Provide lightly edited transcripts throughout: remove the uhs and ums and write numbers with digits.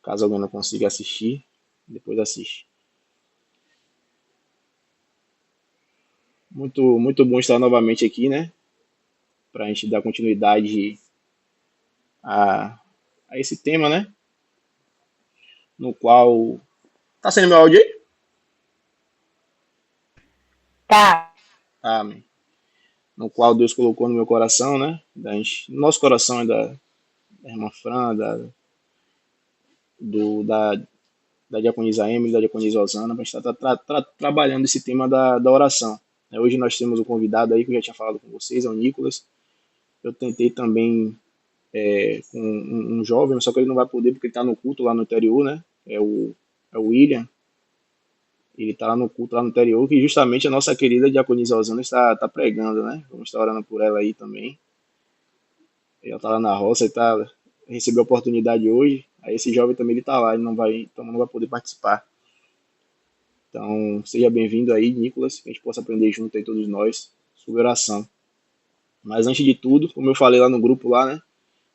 Caso alguém não consiga assistir, depois assiste. Muito bom estar novamente aqui, né? Para a gente dar continuidade a, a esse tema, né? No qual. Tá sendo meu áudio aí? Tá. Amém. No qual Deus colocou no meu coração, né? No nosso coração é da irmã Fran, da, da diaconisa Emily, da diaconisa Osana, para a gente estar trabalhando esse tema da oração. Hoje nós temos um convidado aí que eu já tinha falado com vocês, é o Nicolas. Eu tentei também com um jovem, só que ele não vai poder porque ele está no culto lá no interior, né? É o William. Ele está lá no culto lá no interior, que justamente a nossa querida diaconisa Osana está pregando, né? Vamos estar orando por ela aí também. Ela está lá na roça e recebeu a oportunidade hoje. Aí esse jovem também ele está lá, então não vai poder participar. Então, seja bem-vindo aí, Nicolas, que a gente possa aprender junto aí todos nós sobre oração. Mas antes de tudo, como eu falei lá no grupo lá, né?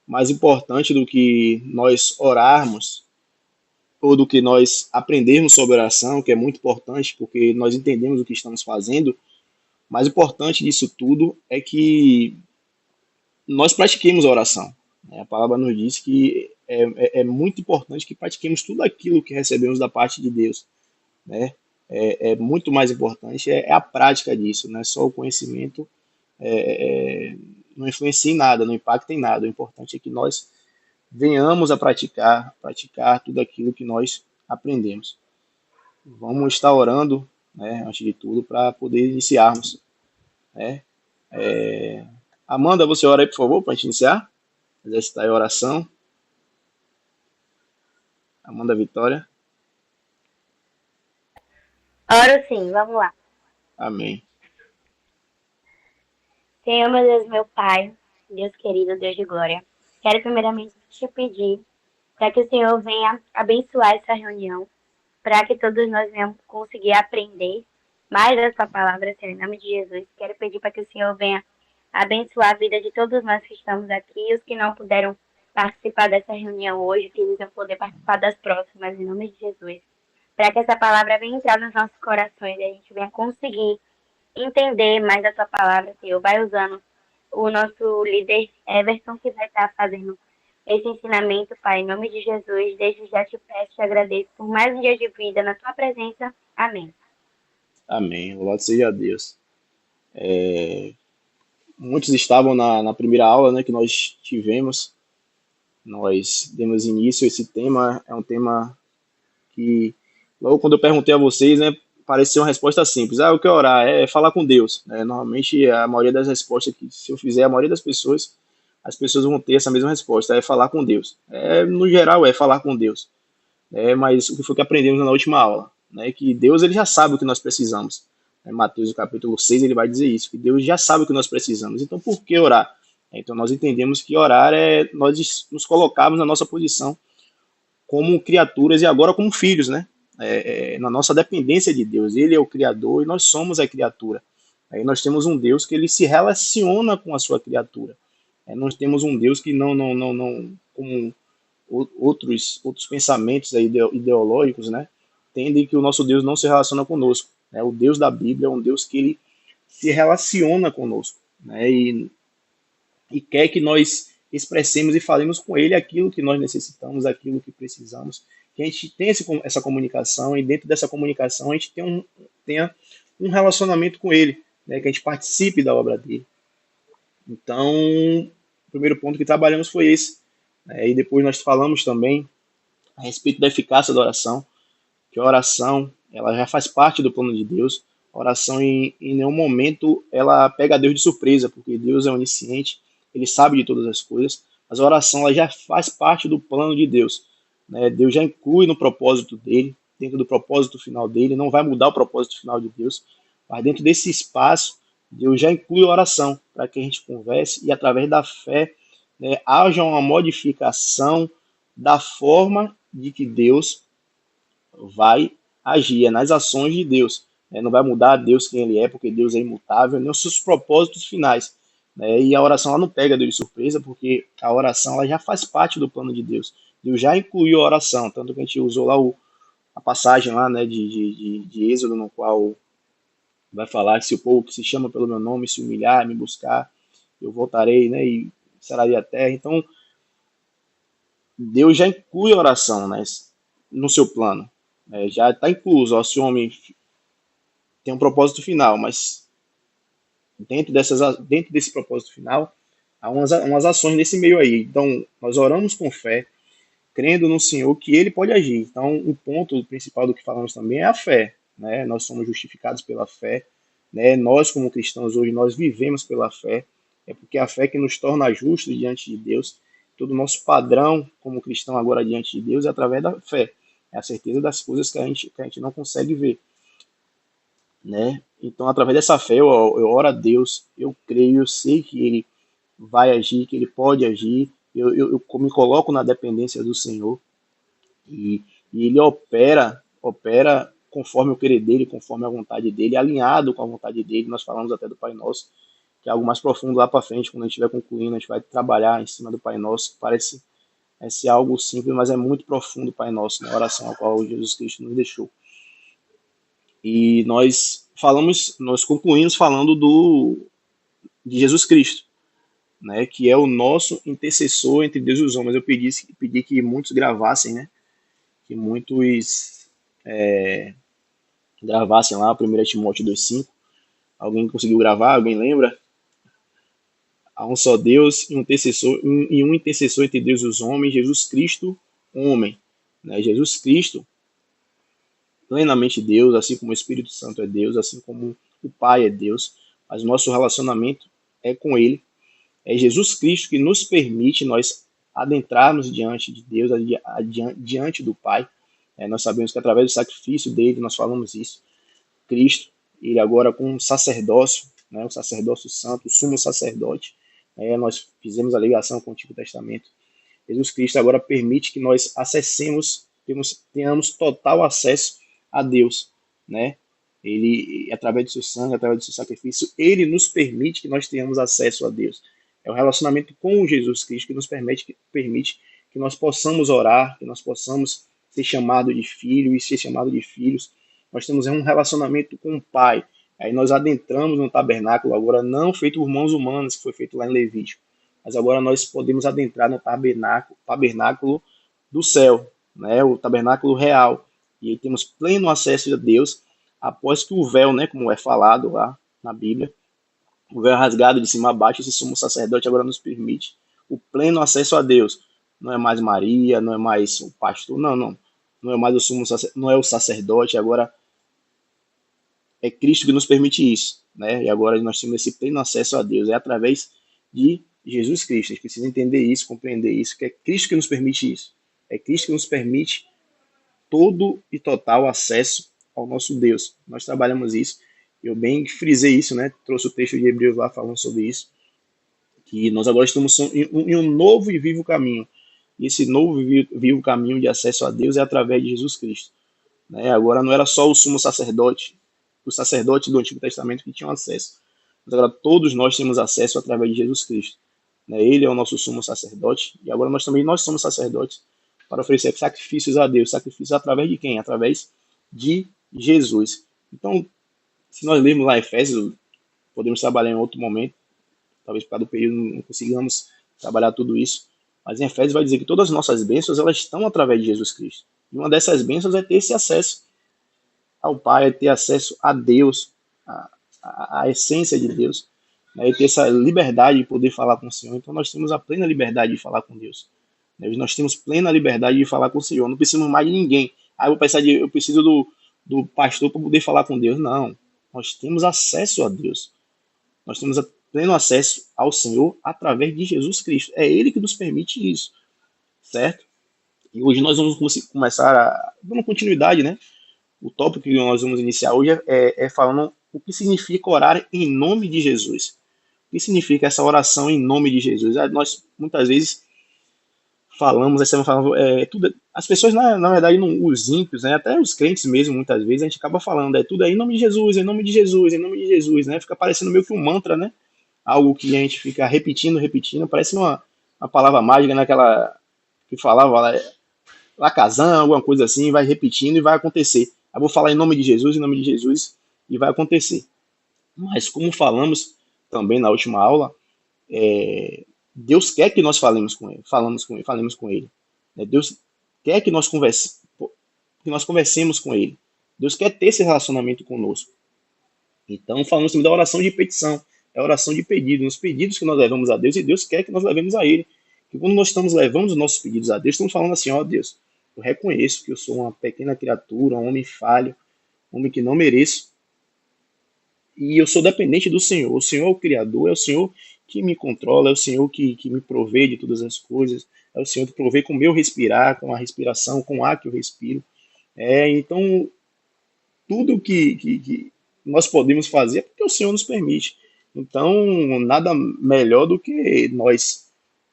Mais importante do que nós orarmos ou do que nós aprendermos sobre oração, que é muito importante porque nós entendemos o que estamos fazendo, mais importante disso tudo é que nós pratiquemos a oração. A palavra nos diz que é muito importante que pratiquemos tudo aquilo que recebemos da parte de Deus, né? É muito mais importante é a prática disso, não é só o conhecimento, não influencia em nada, não impacta em nada. O importante é que nós venhamos a praticar tudo aquilo que nós aprendemos. Vamos estar orando, né, antes de tudo, para poder iniciarmos, né? Amanda, você ora aí, por favor, para a gente iniciar? Exercitar a oração. Amanda Vitória. Oro sim, vamos lá. Amém. Senhor, meu Deus, meu Pai, Deus querido, Deus de glória, quero primeiramente te pedir para que o Senhor venha abençoar essa reunião, para que todos nós venhamos conseguir aprender mais da sua palavra, Senhor, em nome de Jesus. Quero pedir para que o Senhor venha abençoar a vida de todos nós que estamos aqui e os que não puderam participar dessa reunião hoje, que eles vão poder participar das próximas, em nome de Jesus. Para que essa palavra venha entrar nos nossos corações e a gente venha conseguir entender mais da tua palavra, Senhor. Vai usando o nosso líder Everton, que vai estar fazendo esse ensinamento, Pai, em nome de Jesus. Desde já te peço, te agradeço por mais um dia de vida na tua presença. Amém. Amém. Louvado seja Deus. Muitos estavam na primeira aula, né, que nós tivemos. Nós demos início a esse tema. É um tema que, logo quando eu perguntei a vocês, né, parecia uma resposta simples. O que é orar? É falar com Deus, né? Normalmente, a maioria das respostas que, se eu fizer, a maioria das pessoas, as pessoas vão ter essa mesma resposta, é falar com Deus. No geral, é falar com Deus. Mas o que foi que aprendemos na última aula? Né, que Deus ele já sabe o que nós precisamos. Mateus capítulo 6 ele vai dizer isso, que Deus já sabe o que nós precisamos. Então, por que orar? Então, nós entendemos que orar é nós nos colocarmos na nossa posição como criaturas e agora como filhos, né? Na nossa dependência de Deus. Ele é o Criador e nós somos a criatura. Aí nós temos um Deus que ele se relaciona com a sua criatura. Nós temos um Deus que não como outros pensamentos aí ideológicos, né? Entendem que o nosso Deus não se relaciona conosco. Né? O Deus da Bíblia é um Deus que ele se relaciona conosco, né? E quer que nós expressemos e falemos com ele aquilo que nós necessitamos, aquilo que precisamos, que a gente tenha essa comunicação e dentro dessa comunicação a gente tenha um relacionamento com ele, né, que a gente participe da obra dele. Então, o primeiro ponto que trabalhamos foi esse. E depois nós falamos também a respeito da eficácia da oração, que a oração ela já faz parte do plano de Deus. A oração em nenhum momento ela pega Deus de surpresa, porque Deus é onisciente, ele sabe de todas as coisas, mas a oração ela já faz parte do plano de Deus. Né? Deus já inclui no propósito dele, dentro do propósito final dele, não vai mudar o propósito final de Deus, mas dentro desse espaço, Deus já inclui a oração para que a gente converse e através da fé, né, haja uma modificação da forma de que Deus vai agir, nas ações de Deus. Não vai mudar Deus quem ele é, porque Deus é imutável, nem os seus propósitos finais. E a oração ela não pega Deus de surpresa, porque a oração ela já faz parte do plano de Deus. Deus já incluiu a oração, tanto que a gente usou lá a passagem lá, né, de Êxodo, no qual vai falar que se o povo que se chama pelo meu nome se humilhar, me buscar, eu voltarei, né, e sararei a terra. Então, Deus já inclui a oração, né, no seu plano. Já está incluso. Ó, se o homem tem um propósito final, mas dentro desse propósito final, há umas ações nesse meio aí. Então, nós oramos com fé, crendo no Senhor que Ele pode agir. Então, o ponto principal do que falamos também é a fé. Né? Nós somos justificados pela fé. Né? Nós, como cristãos, hoje, nós vivemos pela fé. É porque a fé que nos torna justos diante de Deus. Todo o nosso padrão como cristão agora diante de Deus é através da fé. É a certeza das coisas que a gente não consegue ver. Né? Então, através dessa fé, eu oro a Deus, eu creio, eu sei que Ele vai agir, que Ele pode agir, eu me coloco na dependência do Senhor e, e Ele opera conforme o querer dEle, conforme a vontade dEle, alinhado com a vontade dEle. Nós falamos até do Pai Nosso, que é algo mais profundo lá para frente, quando a gente estiver concluindo, a gente vai trabalhar em cima do Pai Nosso, que parece ser algo simples, mas é muito profundo o Pai Nosso, na oração a qual Jesus Cristo nos deixou. E nós concluímos falando de Jesus Cristo, né, que é o nosso intercessor entre Deus e os homens. Eu pedi que muitos gravassem, né, que muitos gravassem lá 1 Timóteo 2,5. Alguém conseguiu gravar? Alguém lembra? Há um só Deus e um intercessor entre Deus e os homens, Jesus Cristo, homem. Né? Jesus Cristo, plenamente Deus, assim como o Espírito Santo é Deus, assim como o Pai é Deus, mas o nosso relacionamento é com Ele. É Jesus Cristo que nos permite nós adentrarmos diante de Deus, diante do Pai. Nós sabemos que através do sacrifício dele, nós falamos isso, Cristo, ele agora com um sacerdócio, né, o sacerdócio santo, o sumo sacerdote, nós fizemos a ligação com o Antigo Testamento. Jesus Cristo agora permite que nós acessemos, tenhamos total acesso a Deus, né? Ele, através do seu sangue, através do seu sacrifício, ele nos permite que nós tenhamos acesso a Deus. É o relacionamento com Jesus Cristo que nos permite que nós possamos orar, que nós possamos ser chamados de filho e ser chamados de filhos. Nós temos um relacionamento com o Pai. Aí nós adentramos no tabernáculo, agora não feito por mãos humanas, que foi feito lá em Levítico, mas agora nós podemos adentrar no tabernáculo do céu, né, o tabernáculo real. E aí temos pleno acesso a Deus, após que o véu, né, como é falado lá na Bíblia, o véu rasgado de cima a baixo, esse sumo sacerdote agora nos permite o pleno acesso a Deus. Não é mais Maria, não é mais o pastor, não é mais o sumo sacerdote, não é o sacerdote, agora é Cristo que nos permite isso, né? E agora nós temos esse pleno acesso a Deus, é através de Jesus Cristo. A gente precisa entender isso, compreender isso, que é Cristo que nos permite isso. É Cristo que nos permite todo e total acesso ao nosso Deus. Nós trabalhamos isso. Eu bem frisei isso, né? Trouxe o texto de Hebreus lá falando sobre isso. Que nós agora estamos em um novo e vivo caminho. E esse novo e vivo caminho de acesso a Deus é através de Jesus Cristo. Né? Agora não era só o sumo sacerdote, os sacerdotes do Antigo Testamento que tinham acesso. Mas agora todos nós temos acesso através de Jesus Cristo. Né? Ele é o nosso sumo sacerdote. E agora nós somos sacerdotes para oferecer sacrifícios a Deus. Sacrifícios através de quem? Através de Jesus. Então, se nós lermos lá Efésios, podemos trabalhar em outro momento, talvez por causa do período não consigamos trabalhar tudo isso, mas em Efésios vai dizer que todas as nossas bênçãos elas estão através de Jesus Cristo. E uma dessas bênçãos é ter esse acesso ao Pai, é ter acesso a Deus, a essência de Deus, né, e ter essa liberdade de poder falar com o Senhor. Então nós temos a plena liberdade de falar com Deus. Nós temos plena liberdade de falar com o Senhor. Não precisamos mais de ninguém. Eu preciso do pastor para poder falar com Deus. Não. Nós temos acesso a Deus. Nós temos pleno acesso ao Senhor através de Jesus Cristo. É Ele que nos permite isso. Certo? E hoje nós vamos começar dando continuidade, né? O tópico que nós vamos iniciar hoje é falando o que significa orar em nome de Jesus. O que significa essa oração em nome de Jesus? Nós, muitas vezes, falamos, as pessoas, na verdade, os ímpios, né, até os crentes mesmo, muitas vezes, a gente acaba falando, tudo em nome de Jesus, em nome de Jesus, em nome de Jesus, né? Fica parecendo meio que um mantra, né? Algo que a gente fica repetindo, parece uma palavra mágica, né? que falava lá casando, alguma coisa assim, vai repetindo e vai acontecer. Eu vou falar em nome de Jesus, em nome de Jesus, e vai acontecer. Mas como falamos também na última aula, Deus quer que nós falemos com ele. Deus quer que nós conversemos com ele. Deus quer ter esse relacionamento conosco. Então, falamos também da oração de petição, é a oração de pedido, nos pedidos que nós levamos a Deus, e Deus quer que nós levemos a Ele. E quando nós estamos levando os nossos pedidos a Deus, estamos falando assim, ó Deus, eu reconheço que eu sou uma pequena criatura, um homem falho, um homem que não mereço, e eu sou dependente do Senhor. O Senhor é o Criador, é o Senhor que me controla, é o Senhor que me provê de todas as coisas, é o Senhor que provê com o meu respirar, com a respiração, com o ar que eu respiro. Então, tudo que nós podemos fazer é porque o Senhor nos permite. Então, nada melhor do que nós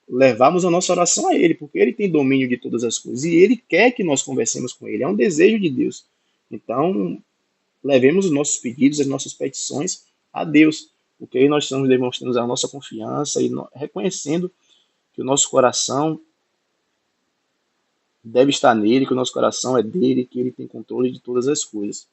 levarmos a nossa oração a Ele, porque Ele tem domínio de todas as coisas e Ele quer que nós conversemos com Ele, é um desejo de Deus. Então, levemos os nossos pedidos, as nossas petições a Deus, porque aí nós estamos demonstrando a nossa confiança e reconhecendo que o nosso coração deve estar nele, que o nosso coração é dele, que ele tem controle de todas as coisas.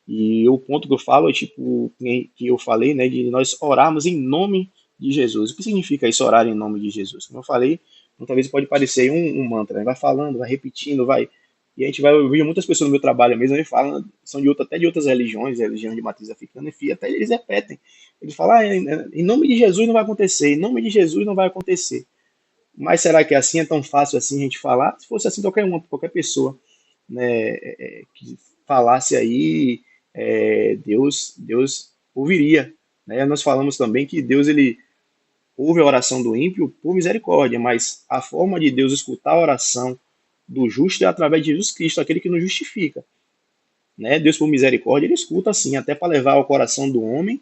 E o ponto que eu falo é tipo que eu falei, né, de nós orarmos em nome de Jesus. O que significa isso, orar em nome de Jesus? Como eu falei, muitas vezes pode parecer um mantra, né? Vai falando, vai repetindo, vai. E a gente vai ouvir muitas pessoas no meu trabalho mesmo, eles falam, são até de outras religiões, religião de matriz africana, enfim, até eles repetem. Eles falam, em nome de Jesus não vai acontecer, em nome de Jesus não vai acontecer. Mas será que é assim? É tão fácil assim a gente falar? Se fosse assim, qualquer pessoa, né, que falasse aí, Deus ouviria. Né? Nós falamos também que Deus ele ouve a oração do ímpio por misericórdia, mas a forma de Deus escutar a oração do justo é através de Jesus Cristo, aquele que nos justifica. Né? Deus, por misericórdia, ele escuta assim, até para levar o coração do homem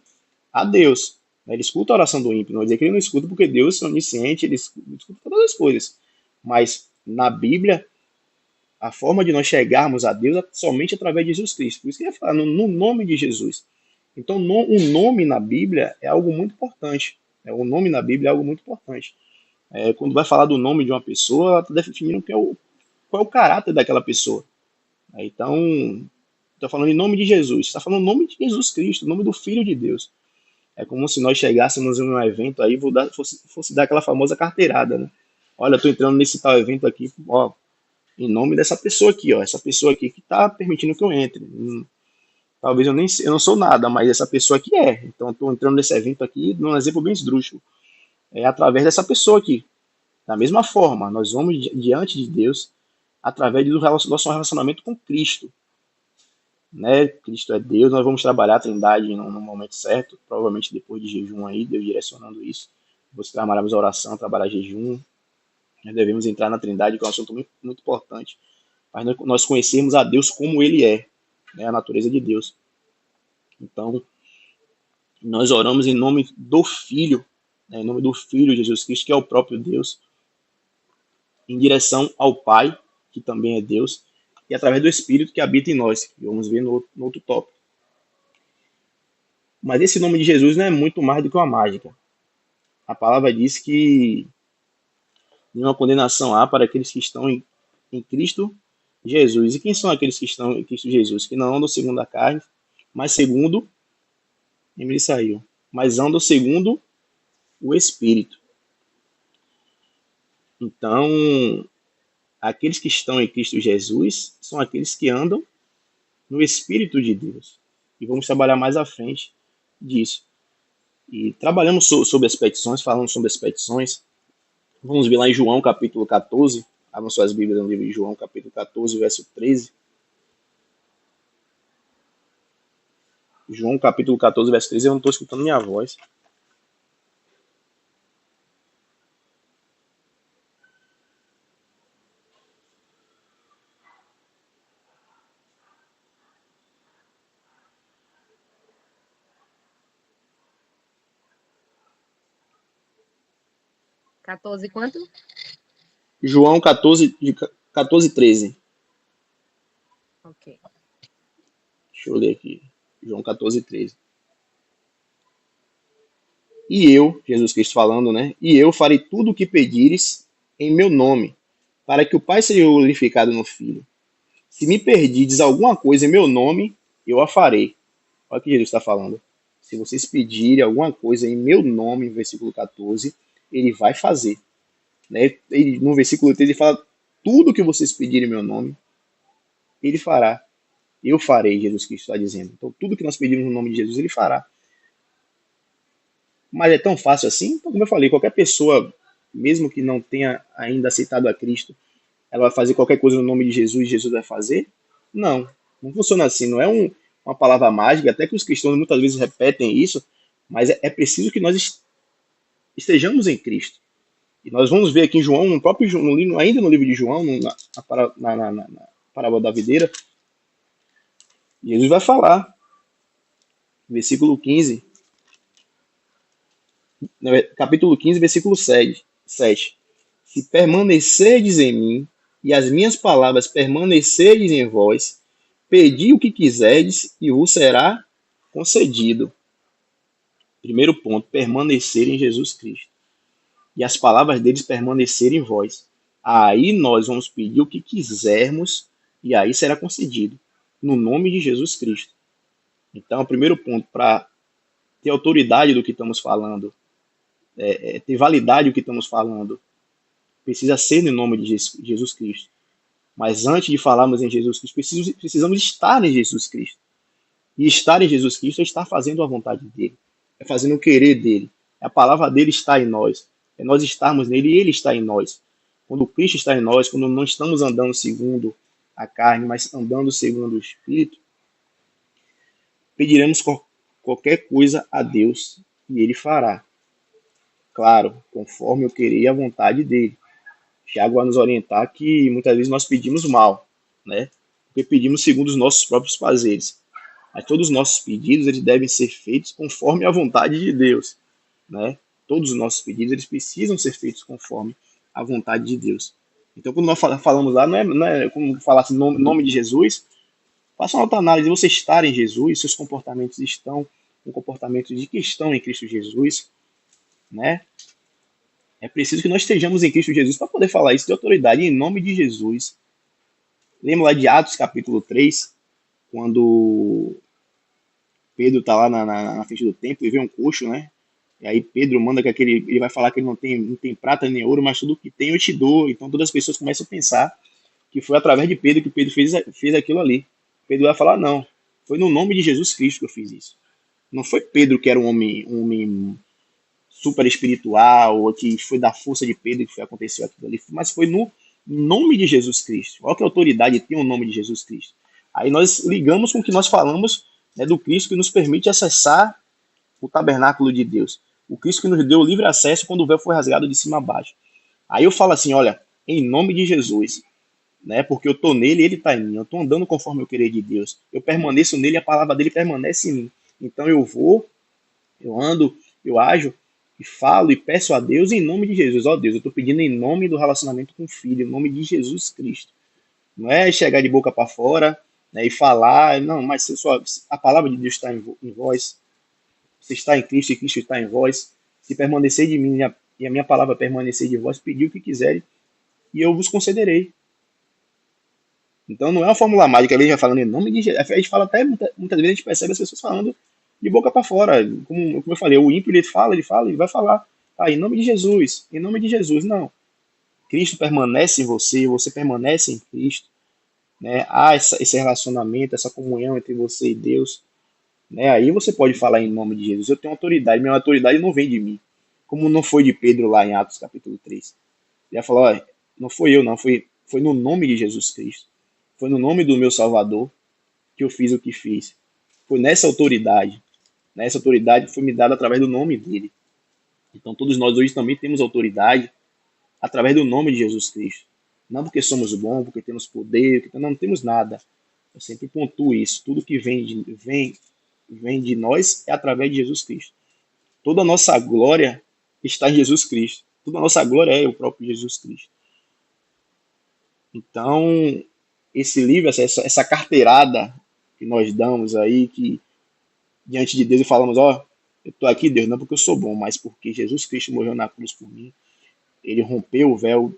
a Deus. Ele escuta a oração do ímpio, não vai dizer que ele não escuta, porque Deus é onisciente, ele escuta todas as coisas. Mas na Bíblia, a forma de nós chegarmos a Deus é somente através de Jesus Cristo. Por isso que ele fala no nome de Jesus. Então, o nome na Bíblia é algo muito importante. O nome na Bíblia é algo muito importante. Quando vai falar do nome de uma pessoa, ela está definindo qual é o caráter daquela pessoa. Então, está falando em nome de Jesus. Está falando em nome de Jesus Cristo, em nome do Filho de Deus. É como se nós chegássemos em um evento aí, fosse dar aquela famosa carteirada, né? Olha, eu estou entrando nesse tal evento aqui, ó, em nome dessa pessoa aqui, ó, essa pessoa aqui que está permitindo que eu entre. Talvez eu não sou nada, mas essa pessoa aqui é. Então, estou entrando nesse evento aqui, num exemplo bem esdrúxulo. É através dessa pessoa aqui. Da mesma forma, nós vamos diante de Deus através do nosso relacionamento com Cristo. Né? Cristo é Deus, nós vamos trabalhar a Trindade no momento certo, provavelmente depois de jejum aí, Deus direcionando isso. Depois que trabalharmos a oração, trabalhar jejum, nós devemos entrar na Trindade, que é um assunto muito, muito importante, mas nós conhecermos a Deus como Ele é, né? A natureza de Deus. Então, nós oramos em nome do Filho, né? Em nome do Filho Jesus Cristo, que é o próprio Deus, em direção ao Pai, que também é Deus, e através do Espírito que habita em nós, que vamos ver no outro tópico. Mas esse nome de Jesus não é muito mais do que uma mágica. A palavra diz que nenhuma condenação há para aqueles que estão em Cristo Jesus. E quem são aqueles que estão em Cristo Jesus? Que não andam segundo a carne, mas segundo, ele saiu, mas andam segundo o Espírito. Então, aqueles que estão em Cristo Jesus são aqueles que andam no Espírito de Deus. E vamos trabalhar mais à frente disso. E trabalhamos sobre as petições, falamos sobre as petições. Vamos ver lá em João capítulo 14. Abram suas Bíblias no livro de João capítulo 14, verso 13. João capítulo 14, verso 13. Eu não estou escutando minha voz. Quanto? João 14, 13. Ok. Deixa eu ler aqui. João 14, 13. E eu, Jesus Cristo falando, né? E eu farei tudo o que pedires em meu nome, para que o Pai seja glorificado no Filho. Se me perdides alguma coisa em meu nome, eu a farei. Olha o que Jesus está falando. Se vocês pedirem alguma coisa em meu nome, versículo 14, ele vai fazer. Né? No versículo 13 ele fala, tudo que vocês pedirem em meu nome, ele fará. Eu farei, Jesus Cristo está dizendo. Então, tudo que nós pedimos no nome de Jesus, ele fará. Mas é tão fácil assim? Então, como eu falei, qualquer pessoa, mesmo que não tenha ainda aceitado a Cristo, ela vai fazer qualquer coisa no nome de Jesus e Jesus vai fazer? Não, não funciona assim. Não é uma palavra mágica, até que os cristãos muitas vezes repetem isso, mas é preciso que nós estejamos em Cristo. E nós vamos ver aqui em João, no próprio ainda no livro de João, na parábola da videira, Jesus vai falar, versículo 15, capítulo 15, versículo 7. Se permanecerdes em mim, e as minhas palavras permanecerdes em vós, pedi o que quiserdes, e vos será concedido. Primeiro ponto, permanecer em Jesus Cristo. E as palavras deles permanecerem em vós. Aí nós vamos pedir o que quisermos, e aí será concedido. No nome de Jesus Cristo. Então, o primeiro ponto, para ter autoridade do que estamos falando, ter validade do que estamos falando, precisa ser no nome de Jesus Cristo. Mas antes de falarmos em Jesus Cristo, precisamos estar em Jesus Cristo. E estar em Jesus Cristo é estar fazendo a vontade dele. É fazendo o querer dele. A palavra dele está em nós. É nós estarmos nele e ele está em nós. Quando Cristo está em nós, quando não estamos andando segundo a carne, mas andando segundo o Espírito, pediremos qualquer coisa a Deus e ele fará. Claro, conforme o querer e a vontade dele. Tiago vai nos orientar que muitas vezes nós pedimos mal, né? Porque pedimos segundo os nossos próprios prazeres. Mas todos os nossos pedidos eles devem ser feitos conforme a vontade de Deus, né? Todos os nossos pedidos eles precisam ser feitos conforme a vontade de Deus. Então, quando nós falamos lá, não é como falar assim, nome de Jesus, faça uma autoanálise. Você estar em Jesus, seus comportamentos estão com comportamentos de que estão em Cristo Jesus, né? É preciso que nós estejamos em Cristo Jesus para poder falar isso de autoridade em nome de Jesus. Lembra lá de Atos capítulo 3, quando Pedro está lá na frente do templo e vê um coxo, né? E aí Pedro manda que ele vai falar que ele não tem prata nem ouro, mas tudo que tem eu te dou. Então todas as pessoas começam a pensar que foi através de Pedro que Pedro fez aquilo ali. Pedro vai falar, não, foi no nome de Jesus Cristo que eu fiz isso. Não foi Pedro que era um homem super espiritual, ou que foi da força de Pedro que aconteceu aquilo ali, mas foi no nome de Jesus Cristo. Olha que autoridade tem o nome de Jesus Cristo. Aí nós ligamos com o que nós falamos, né, do Cristo que nos permite acessar o tabernáculo de Deus. O Cristo que nos deu livre acesso quando o véu foi rasgado de cima a baixo. Aí eu falo assim, olha, em nome de Jesus, né, porque eu estou nele e ele está em mim. Eu estou andando conforme o querer de Deus. Eu permaneço nele e a palavra dele permanece em mim. Então eu ando, eu ajo e falo e peço a Deus em nome de Jesus. Ó Deus, eu estou pedindo em nome do relacionamento com o Filho, em nome de Jesus Cristo. Não é chegar de boca para fora, né, e falar, não, mas a palavra de Deus está em vós, você está em Cristo e Cristo está em vós. Se permanecer de mim e a minha palavra permanecer de vós, pedi o que quiserem e eu vos concederei. Então não é uma fórmula mágica, ele já falando em nome de Jesus. A gente fala até, muitas vezes a gente percebe as pessoas falando de boca para fora. Como eu falei, o ímpio ele vai falar. Em nome de Jesus, em nome de Jesus. Não. Cristo permanece em você, você permanece em Cristo. Né? Há esse relacionamento, essa comunhão entre você e Deus. Né? Aí você pode falar em nome de Jesus. Eu tenho autoridade, minha autoridade não vem de mim. Como não foi de Pedro lá em Atos capítulo 3. Ele ia falar, ó, não foi eu, não, foi no nome de Jesus Cristo. Foi no nome do meu Salvador que eu fiz o que fiz. Foi nessa autoridade. Essa autoridade foi me dada através do nome dele. Então todos nós hoje também temos autoridade através do nome de Jesus Cristo. Não porque somos bons, porque temos poder, porque não temos nada. Eu sempre pontuo isso. Tudo que vem de nós é através de Jesus Cristo. Toda a nossa glória está em Jesus Cristo. Toda a nossa glória é o próprio Jesus Cristo. Então, esse livro, essa carteirada que nós damos aí, que diante de Deus e falamos, ó, eu estou aqui, Deus, não porque eu sou bom, mas porque Jesus Cristo morreu na cruz por mim. Ele rompeu o véu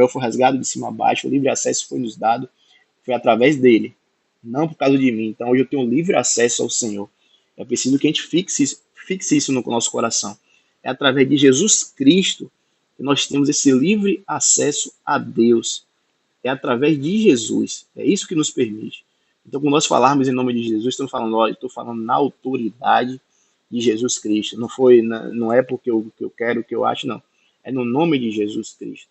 foi rasgado de cima a baixo, o livre acesso foi nos dado, foi através dele, não por causa de mim. Então hoje eu tenho livre acesso ao Senhor. É preciso que a gente fixe isso no nosso coração. É através de Jesus Cristo que nós temos esse livre acesso a Deus. É através de Jesus. É isso que nos permite. Então, quando nós falarmos em nome de Jesus, estamos falando, olha, estou falando na autoridade de Jesus Cristo. Não é porque eu quero, o que eu acho, não. É no nome de Jesus Cristo.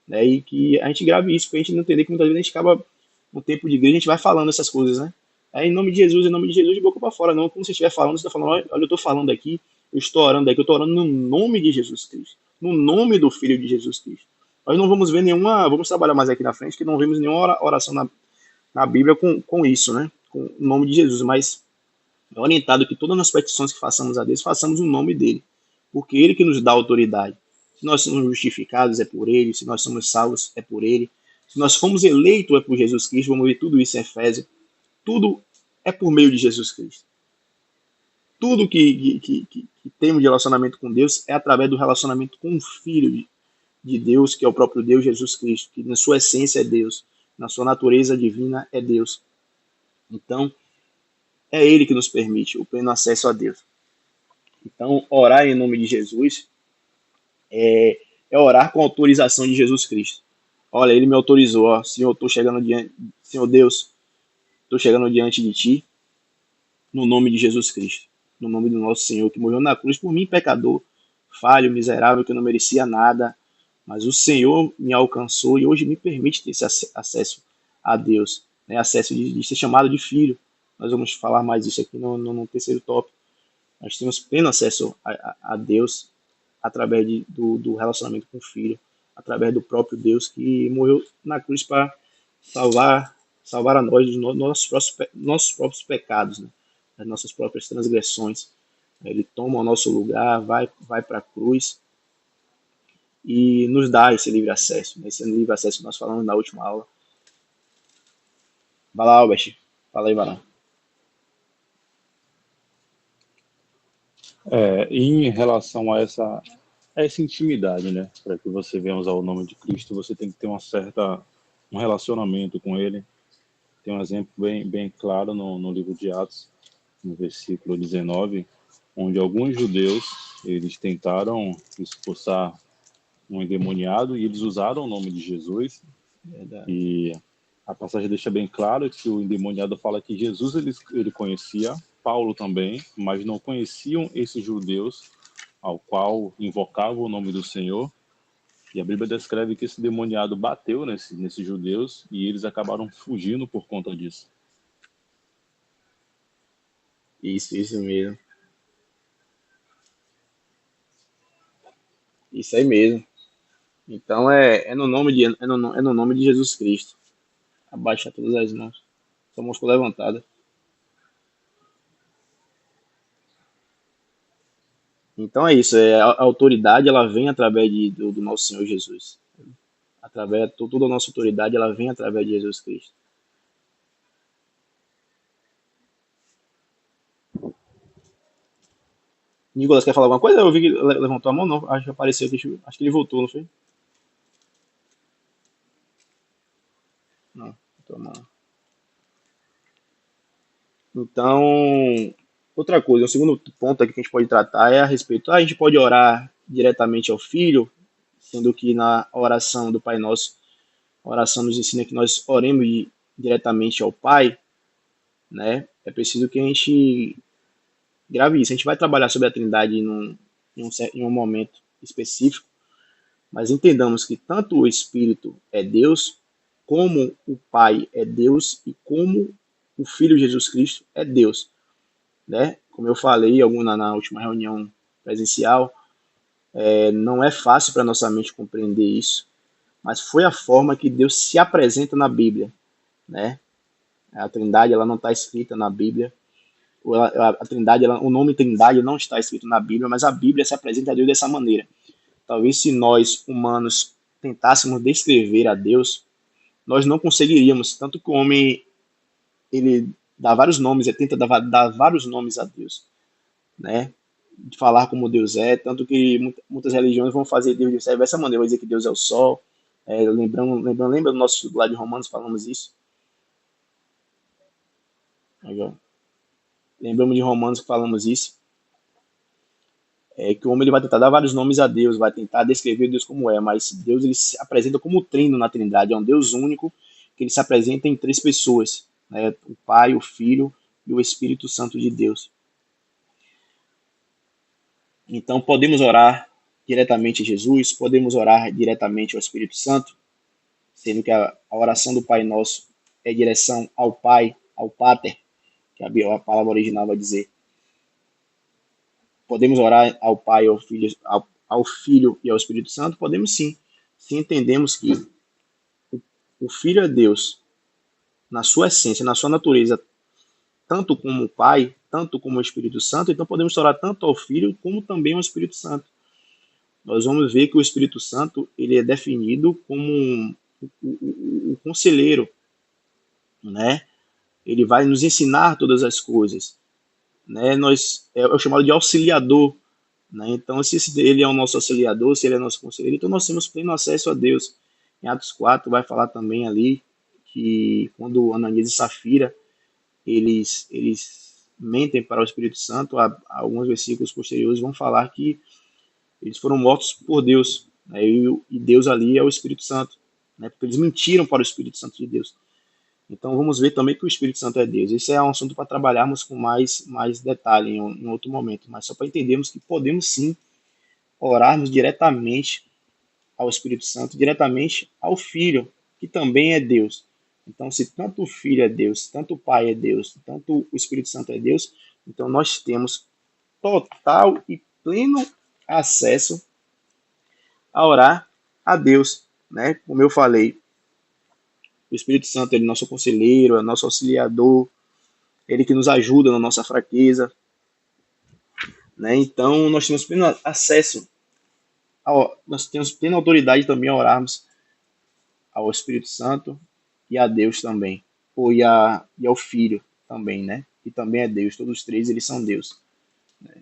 Né? E que a gente grave isso, para a gente não entender que muitas vezes a gente acaba, no tempo de igreja, a gente vai falando essas coisas, né? É em nome de Jesus, de boca para fora, não. Como você estiver falando, você está falando, olha, eu estou falando aqui, eu estou orando aqui, eu estou orando no nome de Jesus Cristo, no nome do Filho de Jesus Cristo. Nós não vamos ver nenhuma, vamos trabalhar mais aqui na frente, que não vemos nenhuma oração na Bíblia com isso, né? Com o nome de Jesus, mas é orientado que todas as petições que façamos a Deus, façamos o nome dele, porque ele que nos dá autoridade. Se nós somos justificados, é por ele. Se nós somos salvos, é por ele. Se nós fomos eleitos, é por Jesus Cristo. Vamos ver tudo isso em Efésios. Tudo é por meio de Jesus Cristo. Tudo que temos de relacionamento com Deus é através do relacionamento com o Filho de Deus, que é o próprio Deus, Jesus Cristo, que na sua essência é Deus, na sua natureza divina é Deus. Então, é ele que nos permite o pleno acesso a Deus. Então, orar em nome de Jesus é orar com a autorização de Jesus Cristo. Olha, ele me autorizou, ó, Senhor, estou chegando diante, Senhor Deus, estou chegando diante de ti, no nome de Jesus Cristo, no nome do nosso Senhor, que morreu na cruz por mim, pecador, falho, miserável, que eu não merecia nada, mas o Senhor me alcançou e hoje me permite ter esse acesso a Deus, né? Acesso de ser chamado de filho. Nós vamos falar mais disso aqui no terceiro tópico. Nós temos pleno acesso a Deus através do relacionamento com o Filho, através do próprio Deus que morreu na cruz para salvar a nós dos nossos próprios pecados, né? Das nossas próprias transgressões. Ele toma o nosso lugar, vai para a cruz e nos dá esse livre acesso. Esse livre acesso que nós falamos na última aula. Vai lá, Albert. Fala aí, vai lá. Em relação a essa intimidade, né? Para que você venha usar o nome de Cristo, você tem que ter um relacionamento com Ele. Tem um exemplo bem claro no livro de Atos, no versículo 19, onde alguns judeus, eles tentaram expulsar um endemoniado e eles usaram o nome de Jesus. Verdade. E a passagem deixa bem claro que o endemoniado fala que Jesus ele conhecia, Paulo também, mas não conheciam esses judeus ao qual invocavam o nome do Senhor. E a Bíblia descreve que esse endemoniado bateu nesses judeus e eles acabaram fugindo por conta disso. Isso mesmo. Isso aí mesmo. Então é no nome de Jesus Cristo. Abaixa todas as mãos. Sua mão ficou levantada. Então é isso. A autoridade ela vem através do nosso Senhor Jesus. Toda a nossa autoridade ela vem através de Jesus Cristo. Nicolas, quer falar alguma coisa? Eu vi que levantou a mão, não. Acho que apareceu aqui. Acho que ele voltou, não foi? Não, levantou a mão. Então, outra coisa, o segundo ponto aqui que a gente pode tratar é a respeito. A gente pode orar diretamente ao Filho, sendo que na oração do Pai Nosso, a oração nos ensina que nós oremos diretamente ao Pai, né? É preciso que a gente grave isso. A gente vai trabalhar sobre a Trindade em um momento específico, mas entendamos que tanto o Espírito é Deus, como o Pai é Deus e como o Filho Jesus Cristo é Deus, né? Como eu falei na última reunião presencial, não é fácil para nossa mente compreender isso, mas foi a forma que Deus se apresenta na Bíblia, né? A Trindade ela não está escrita na Bíblia. A Trindade, o nome Trindade não está escrito na Bíblia, mas a Bíblia se apresenta a Deus dessa maneira. Talvez se nós, humanos, tentássemos descrever a Deus, nós não conseguiríamos, tanto que o homem ele dá vários nomes, ele tenta dar vários nomes a Deus, né? de falar como Deus é, tanto que muitas religiões vão fazer Deus dessa maneira, vai dizer que Deus é o sol. Lembra do nosso estudo lá de Romanos, falamos isso. Aí, ó. Lembramos de Romanos que falamos isso. Que o homem ele vai tentar dar vários nomes a Deus, vai tentar descrever Deus como é, mas Deus ele se apresenta como trino na Trindade, é um Deus único, que ele se apresenta em três pessoas, né? O Pai, o Filho e o Espírito Santo de Deus. Então podemos orar diretamente a Jesus, podemos orar diretamente ao Espírito Santo, sendo que a oração do Pai Nosso é direção ao Pai, ao Pater, que a palavra original vai dizer. Podemos orar ao Pai, ao Filho e ao Espírito Santo? Podemos sim. Se entendemos que o Filho é Deus, na sua essência, na sua natureza, tanto como o Pai, tanto como o Espírito Santo, então podemos orar tanto ao Filho como também ao Espírito Santo. Nós vamos ver que o Espírito Santo ele é definido como o conselheiro, né? Ele vai nos ensinar todas as coisas, né? É o chamado de auxiliador, né? Então, se ele é o nosso auxiliador, se ele é nosso conselheiro, então nós temos pleno acesso a Deus. Em Atos 4 vai falar também ali que quando Ananias e Safira eles mentem para o Espírito Santo, alguns versículos posteriores vão falar que eles foram mortos por Deus, né? E Deus ali é o Espírito Santo, né? Porque eles mentiram para o Espírito Santo de Deus. Então vamos ver também que o Espírito Santo é Deus. Esse é um assunto para trabalharmos com mais detalhe em outro momento, mas só para entendermos que podemos sim orarmos diretamente ao Espírito Santo, diretamente ao Filho, que também é Deus. Então, se tanto o Filho é Deus, tanto o Pai é Deus, tanto o Espírito Santo é Deus, então nós temos total e pleno acesso a orar a Deus, né? Como eu falei, o Espírito Santo ele é nosso conselheiro, é nosso auxiliador, ele que nos ajuda na nossa fraqueza, né? Então nós temos pleno acesso, nós temos plena autoridade também a orarmos ao Espírito Santo e a Deus também, e ao Filho também, né? Que também é Deus. Todos os três eles são Deus, né?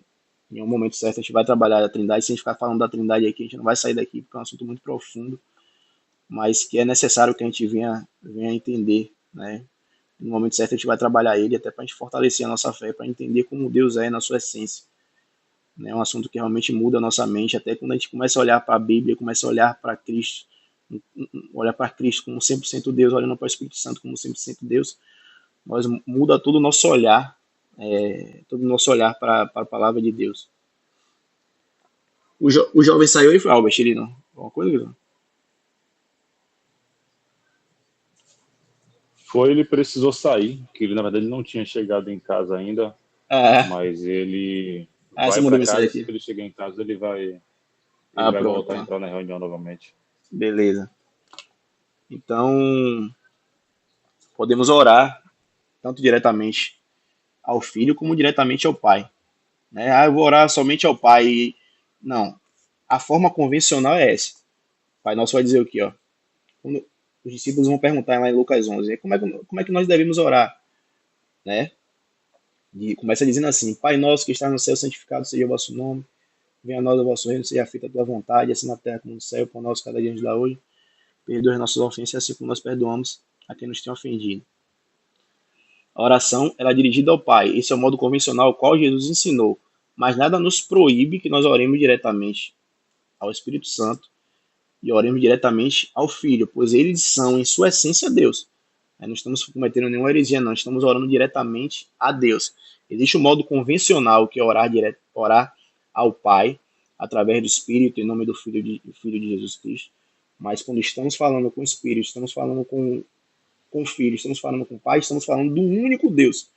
Em um momento certo a gente vai trabalhar a Trindade. Se a gente ficar falando da Trindade aqui, a gente não vai sair daqui porque é um assunto muito profundo, mas que é necessário que a gente venha entender, né? No momento certo a gente vai trabalhar ele até para a gente fortalecer a nossa fé, para entender como Deus é na sua essência. É um assunto que realmente muda a nossa mente, até quando a gente começa a olhar para a Bíblia, começa a olhar para Cristo, olhar para Cristo como 100% Deus, olhando para o Espírito Santo como 100% Deus, nós muda todo o nosso olhar, para a palavra de Deus. O jovem saiu e foi, Albert, ele não? Alguma coisa? Ele precisou sair, que ele na verdade não tinha chegado em casa ainda, mas ele vai para casa, se ele chegar em casa ele vai voltar a entrar na reunião novamente. Beleza. Então, podemos orar tanto diretamente ao Filho como diretamente ao Pai, né? Eu vou orar somente ao Pai. Não. A forma convencional é essa. O Pai Nosso vai dizer o quê? Ó? Quando os discípulos vão perguntar lá em Lucas 11, como é que nós devemos orar? Né? E começa dizendo assim: Pai Nosso que está no céu, santificado seja o vosso nome. Venha a nós o vosso reino, seja feita a tua vontade, assim na terra como no céu. Pão nosso cada dia nos dá hoje. Perdoa as nossas ofensas, assim como nós perdoamos a quem nos tem ofendido. A oração ela é dirigida ao Pai. Esse é o modo convencional ao qual Jesus ensinou. Mas nada nos proíbe que nós oremos diretamente ao Espírito Santo e oremos diretamente ao Filho, pois eles são, em sua essência, Deus. Não estamos cometendo nenhuma heresia, não. Estamos orando diretamente a Deus. Existe um modo convencional que é orar ao Pai através do Espírito, em nome do Filho de Jesus Cristo. Mas quando estamos falando com o Espírito, estamos falando com o Filho, estamos falando com o Pai, estamos falando do único Deus,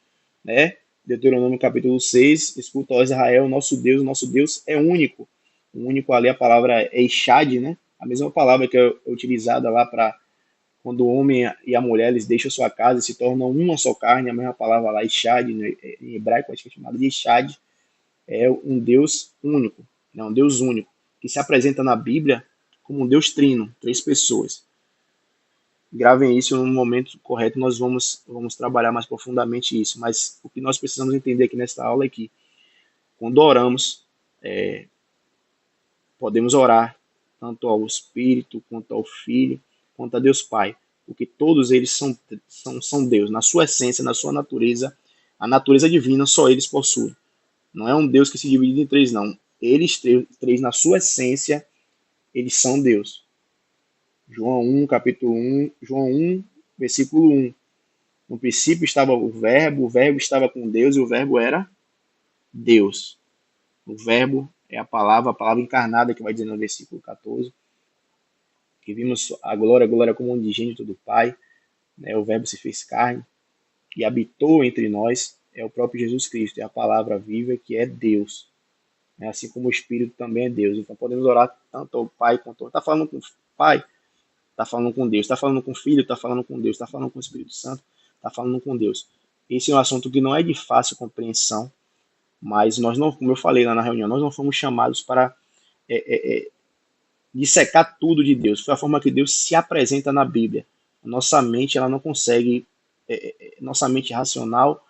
né? Deuteronômio capítulo 6, escuta, ó Israel, nosso Deus é único. O único ali, a palavra é Echad, né? A mesma palavra que é utilizada lá para quando o homem e a mulher eles deixam sua casa e se tornam uma só carne, a mesma palavra lá, Echad, em hebraico, acho que é chamado de Echad, é um Deus único, né? Um Deus único, que se apresenta na Bíblia como um Deus trino, 3 pessoas. Gravem isso no momento correto, nós vamos trabalhar mais profundamente isso. Mas o que nós precisamos entender aqui nesta aula é que, quando oramos, podemos orar tanto ao Espírito, quanto ao Filho, quanto a Deus Pai, porque todos eles são Deus, na sua essência, na sua natureza, a natureza divina só eles possuem. Não é um Deus que se divide em três, não. Eles três na sua essência, eles são Deus. João 1, capítulo 1, João 1, versículo 1. No princípio estava o Verbo estava com Deus e o Verbo era Deus. O Verbo é a palavra encarnada que vai dizer no versículo 14, que vimos a glória como unigênito do Pai, né? O Verbo se fez carne e habitou entre nós, é o próprio Jesus Cristo, é a palavra viva que é Deus, né? Assim como o Espírito também é Deus. Então podemos orar tanto ao Pai quanto ao... Está falando com o Pai, está falando com Deus, está falando com o Filho, está falando com Deus, está falando com o Espírito Santo, está falando com Deus. Esse é um assunto que não é de fácil compreensão, mas nós não, como eu falei lá na reunião, nós não fomos chamados para dissecar tudo de Deus. Foi a forma que Deus se apresenta na Bíblia. Nossa mente, ela não consegue, nossa mente racional,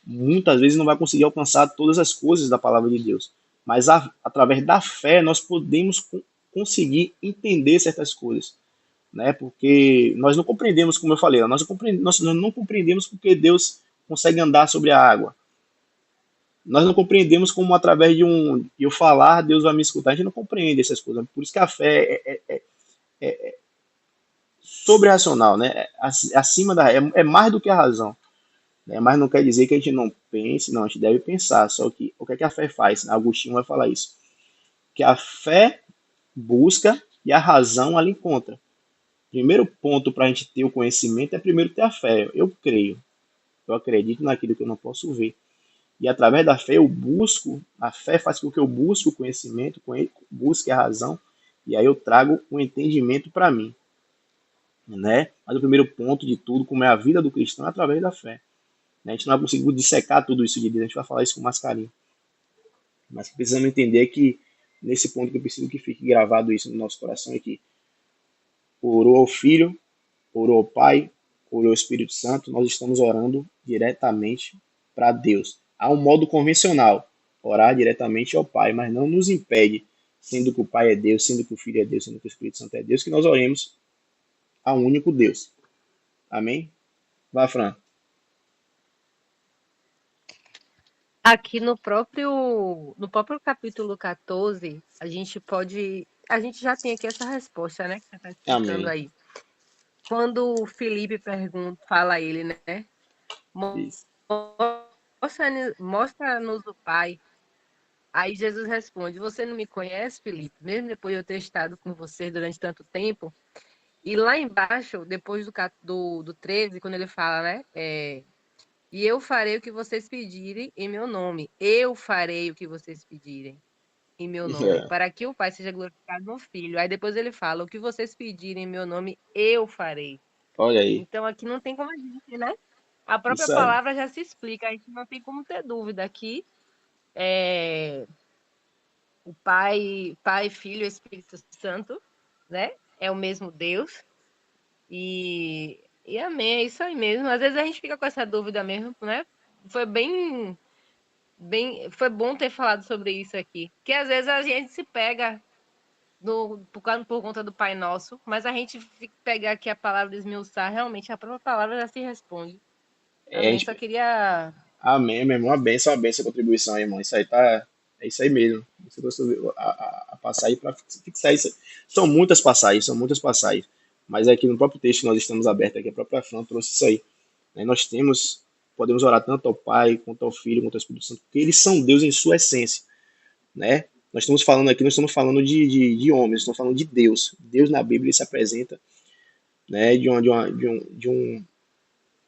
muitas vezes não vai conseguir alcançar todas as coisas da palavra de Deus. Mas através da fé, nós podemos conseguir entender certas coisas, né? Porque nós não compreendemos, como eu falei, nós não compreendemos porque Deus consegue andar sobre a água. Nós não compreendemos como através de eu falar, Deus vai me escutar. A gente não compreende essas coisas. Por isso que a fé é sobre-racional, né? Acima é mais do que a razão, né? Mas não quer dizer que a gente não pense, não, a gente deve pensar. Só que o que é que a fé faz? Agostinho vai falar isso. Que a fé busca e a razão ela encontra. Primeiro ponto para a gente ter o conhecimento é primeiro ter a fé. Eu creio. Eu acredito naquilo que eu não posso ver. E através da fé eu busco, a fé faz com que eu busque o conhecimento, busque a razão, e aí eu trago o entendimento para mim, né? Mas o primeiro ponto de tudo, como é a vida do cristão, é através da fé, né? A gente não vai conseguir dissecar tudo isso de Deus, a gente vai falar isso com mais carinho. Mas precisamos entender que, nesse ponto que eu preciso que fique gravado isso no nosso coração, é que orou ao Filho, orou ao Pai, orou ao Espírito Santo, nós estamos orando diretamente para Deus. Há um modo convencional, orar diretamente ao Pai, mas não nos impede, sendo que o Pai é Deus, sendo que o Filho é Deus, sendo que o Espírito Santo é Deus, que nós oremos ao único Deus. Amém? Vá, Fran. Aqui no próprio capítulo 14, a gente já tem aqui essa resposta, né, que você está explicando Amém. aí. Quando o Felipe fala a ele, né, Isso. mostra-nos o Pai. Aí Jesus responde: você não me conhece, Felipe, mesmo depois de eu ter estado com você durante tanto tempo? E lá embaixo, depois do 13, quando ele fala, né, e eu farei o que vocês pedirem em meu nome. Eu farei o que vocês pedirem em meu nome, para que o Pai seja glorificado no Filho. Aí depois ele fala: o que vocês pedirem em meu nome, eu farei. Olha aí. Então aqui não tem como a gente, né? A própria Isso aí. palavra já se explica, a gente não tem como ter dúvida aqui. O Pai, Filho e Espírito Santo, né? É o mesmo Deus. E amém, é isso aí mesmo. Às vezes a gente fica com essa dúvida mesmo, né? Foi foi bom ter falado sobre isso aqui. Porque às vezes a gente se pega por conta do Pai Nosso, mas a gente pegar aqui a palavra e esmiuçar, realmente a própria palavra já se responde. Amém. Só queria. Amém, meu irmão. Uma benção a contribuição, irmão. Isso aí tá. É isso aí mesmo. Você gostou a passar aí para fixar isso. São muitas passagens. Mas aqui no próprio texto que nós estamos abertos aqui, a própria Fran trouxe isso aí. Nós podemos orar tanto ao Pai, quanto ao Filho, quanto ao Espírito Santo, porque eles são Deus em sua essência, né? Nós estamos falando aqui, nós estamos falando de homens, estamos falando de Deus. Deus na Bíblia ele se apresenta, né,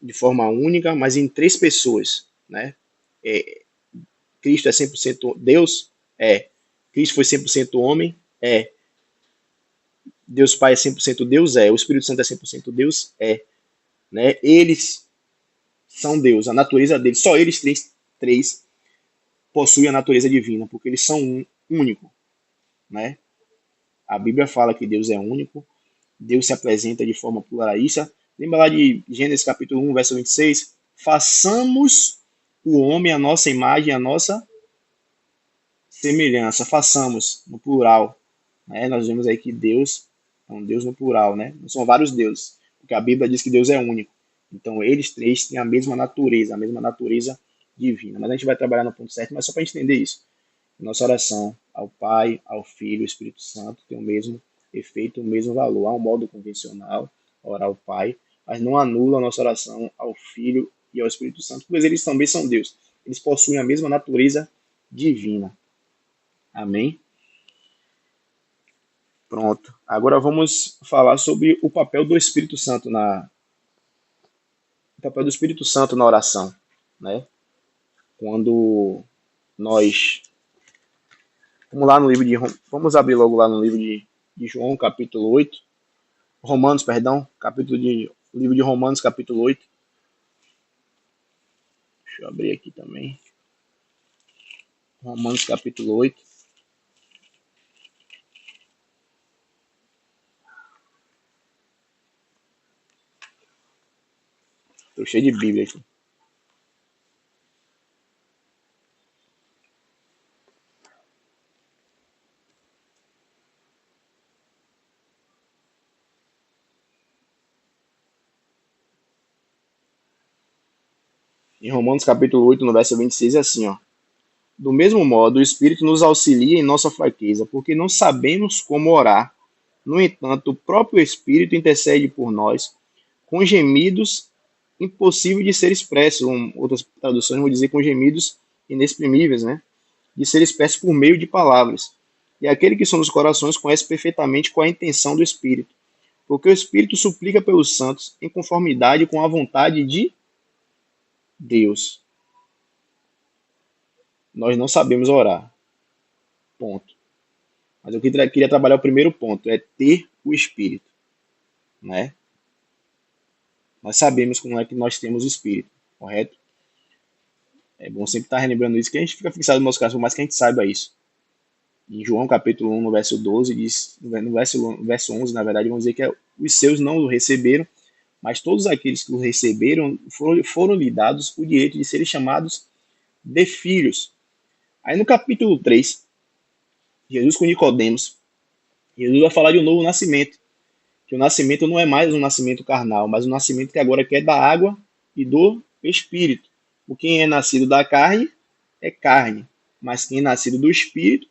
de forma única, mas em três pessoas, né? Cristo é 100% Deus? É. Cristo foi 100% homem? É. Deus Pai é 100% Deus? É. O Espírito Santo é 100% Deus? É. Né? Eles são Deus, a natureza deles, só eles três possuem a natureza divina, porque eles são único, né? A Bíblia fala que Deus é único, Deus se apresenta de forma pluralista. Lembra lá de Gênesis capítulo 1, verso 26? Façamos o homem a nossa imagem, a nossa semelhança, façamos, no plural. Né? Nós vemos aí que Deus é um Deus no plural, né? Não são vários deuses, porque a Bíblia diz que Deus é único. Então, eles três têm a mesma natureza divina. Mas a gente vai trabalhar no ponto certo, mas só para entender isso. Nossa oração ao Pai, ao Filho, ao Espírito Santo tem o mesmo efeito, o mesmo valor. Há um modo convencional, orar ao Pai, mas não anula a nossa oração ao Filho e ao Espírito Santo, pois eles também são Deus. Eles possuem a mesma natureza divina. Amém? Pronto. Agora vamos falar sobre o papel do Espírito Santo na oração, né? Quando nós vamos abrir logo lá no livro de João, capítulo 8. Romanos, perdão, livro de Romanos, capítulo 8. Deixa eu abrir aqui também. Romanos, capítulo 8. Estou cheio de Bíblia aqui. Em Romanos, capítulo 8, no verso 26, é assim, ó. Do mesmo modo, o Espírito nos auxilia em nossa fraqueza, porque não sabemos como orar. No entanto, o próprio Espírito intercede por nós com gemidos impossíveis de ser expressos. Outras traduções vão dizer com gemidos inexprimíveis, né? De ser expressos por meio de palavras. E aquele que são dos corações conhece perfeitamente qual é a intenção do Espírito, porque o Espírito suplica pelos santos em conformidade com a vontade de Deus. Nós não sabemos orar. Ponto. Mas eu queria trabalhar o primeiro ponto, é ter o Espírito, né? Nós sabemos como é que nós temos o Espírito, correto? É bom sempre estar relembrando isso, que a gente fica fixado no nosso caso, por mais que a gente saiba isso. Em João capítulo 1, no verso 12, diz, no verso 11, na verdade, vamos dizer que os seus não o receberam, mas todos aqueles que o receberam foram lhe dados o direito de serem chamados de filhos. Aí no capítulo 3, Jesus com Nicodemos, Jesus vai falar de um novo nascimento, que o nascimento não é mais um nascimento carnal, mas um nascimento que agora é da água e do Espírito. O quem é nascido da carne é carne, mas quem é nascido do Espírito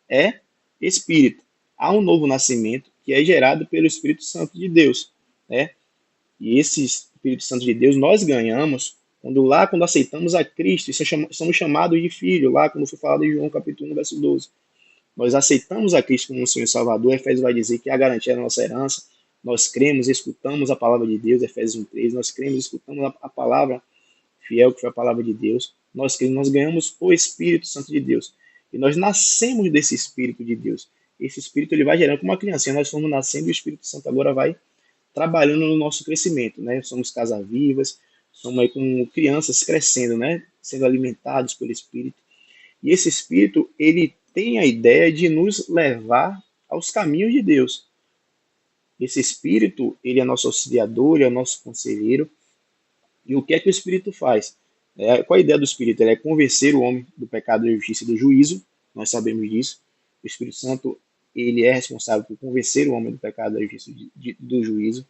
é Espírito. Há um novo nascimento que é gerado pelo Espírito Santo de Deus, né? E esse Espírito Santo de Deus nós ganhamos quando aceitamos a Cristo e somos chamados de filho, lá quando foi falado em João capítulo 1, verso 12. Nós aceitamos a Cristo como Senhor e Salvador, Efésios vai dizer que é a garantia da nossa herança. Nós cremos, escutamos a palavra de Deus, Efésios 1:3. Nós cremos, escutamos a palavra fiel, que foi a palavra de Deus. Nós cremos, nós ganhamos o Espírito Santo de Deus. E nós nascemos desse Espírito de Deus. Esse Espírito ele vai gerando como uma criancinha. Nós fomos nascendo e o Espírito Santo agora vai trabalhando no nosso crescimento, né? Somos casas vivas, somos aí como crianças crescendo, né? Sendo alimentados pelo Espírito. E esse Espírito, ele tem a ideia de nos levar aos caminhos de Deus. Esse Espírito, ele é nosso auxiliador, ele é nosso conselheiro. E o que é que o Espírito faz? Qual a ideia do Espírito? Ele é convencer o homem do pecado, da justiça e do juízo. Nós sabemos disso. O Espírito Santo, ele é responsável por convencer o homem do pecado, da justiça e do juízo.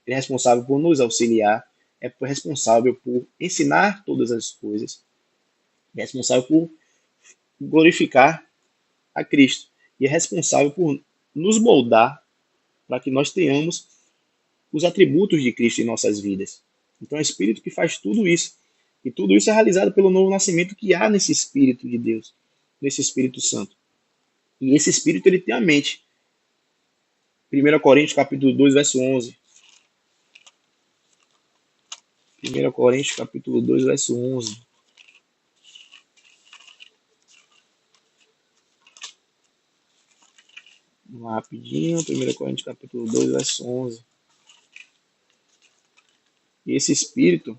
Ele é responsável por nos auxiliar. É responsável por ensinar todas as coisas. É responsável por glorificar a Cristo. E é responsável por nos moldar para que nós tenhamos os atributos de Cristo em nossas vidas. Então é o Espírito que faz tudo isso. E tudo isso é realizado pelo novo nascimento que há nesse Espírito de Deus, nesse Espírito Santo. E esse Espírito ele tem a mente. 1 Coríntios capítulo 2, verso 11. 1 Coríntios capítulo 2, verso 11. Vamos lá rapidinho. 1 Coríntios capítulo 2, verso 11. E esse Espírito,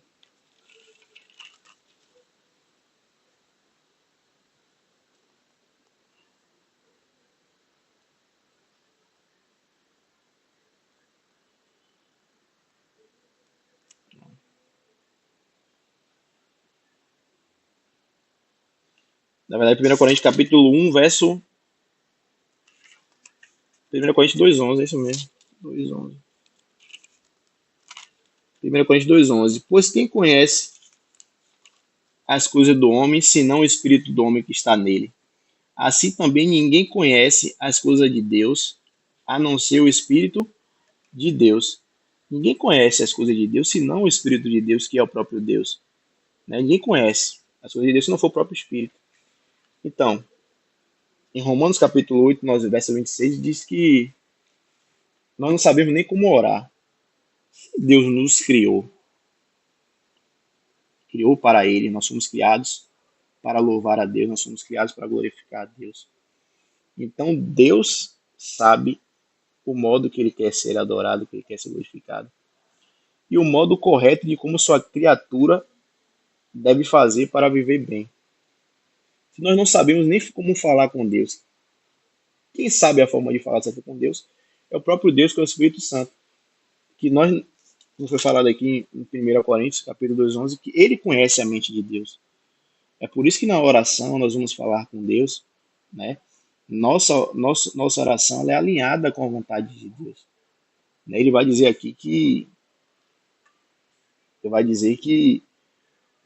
Na verdade, 1 Coríntios capítulo 1, verso 1 Coríntios 2:11, é isso mesmo. 2:11. 1 Coríntios 2:11. Pois quem conhece as coisas do homem, senão o espírito do homem que está nele? Assim também ninguém conhece as coisas de Deus, a não ser o espírito de Deus. Ninguém conhece as coisas de Deus, senão o espírito de Deus, que é o próprio Deus. Né? Ninguém conhece as coisas de Deus se não for o próprio espírito. Então, em Romanos capítulo 8, verso 26, diz que nós não sabemos nem como orar. Deus nos criou para Ele, nós somos criados para louvar a Deus, nós somos criados para glorificar a Deus. Então Deus sabe o modo que Ele quer ser adorado, que Ele quer ser glorificado. E o modo correto de como sua criatura deve fazer para viver bem. Se nós não sabemos nem como falar com Deus, quem sabe a forma de falar certo com Deus é o próprio Deus, que é o Espírito Santo. Que nós, como foi falado aqui em 1 Coríntios, capítulo 2:11, que Ele conhece a mente de Deus. É por isso que na oração nós vamos falar com Deus, né? Nossa oração ela é alinhada com a vontade de Deus. Ele vai dizer aqui que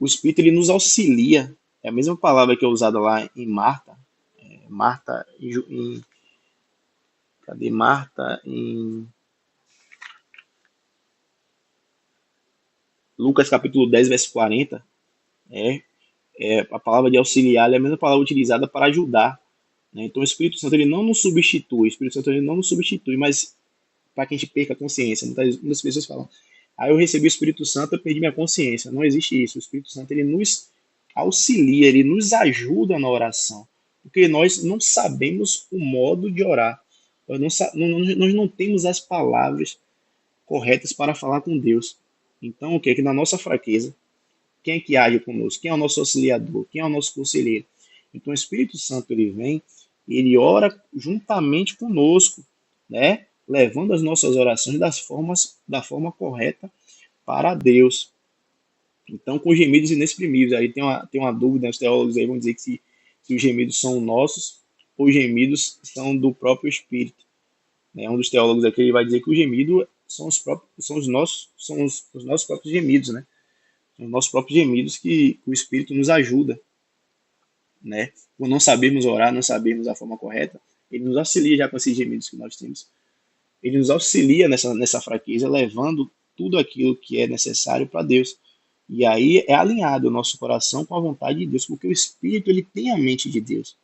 o Espírito ele nos auxilia. É a mesma palavra que é usada lá em Marta. Cadê Marta? Em Lucas capítulo 10, verso 40. A palavra de auxiliar é a mesma palavra utilizada para ajudar. Né? Então o Espírito Santo ele não nos substitui. O Espírito Santo ele não nos substitui, mas para que a gente perca a consciência. Muitas pessoas falam, eu recebi o Espírito Santo, eu perdi minha consciência. Não existe isso. O Espírito Santo ele nos auxilia, ele nos ajuda na oração. Porque nós não sabemos o modo de orar. Nós não temos as palavras corretas para falar com Deus. Então, o que é que na nossa fraqueza, quem é que age conosco? Quem é o nosso auxiliador? Quem é o nosso conselheiro? Então, o Espírito Santo ele vem, ele ora juntamente conosco, né? Levando as nossas orações da forma correta para Deus. Então, com gemidos inexprimíveis, aí tem uma dúvida, os teólogos aí vão dizer que se os gemidos são nossos ou os gemidos são do próprio Espírito. Né? Um dos teólogos aqui ele vai dizer que o gemido são os nossos próprios gemidos, né? São os nossos próprios gemidos que o Espírito nos ajuda, né? Por não sabermos orar, não sabermos a forma correta, ele nos auxilia já com esses gemidos que nós temos. Ele nos auxilia nessa fraqueza, levando tudo aquilo que é necessário para Deus. E aí é alinhado o nosso coração com a vontade de Deus, porque o Espírito ele tem a mente de Deus.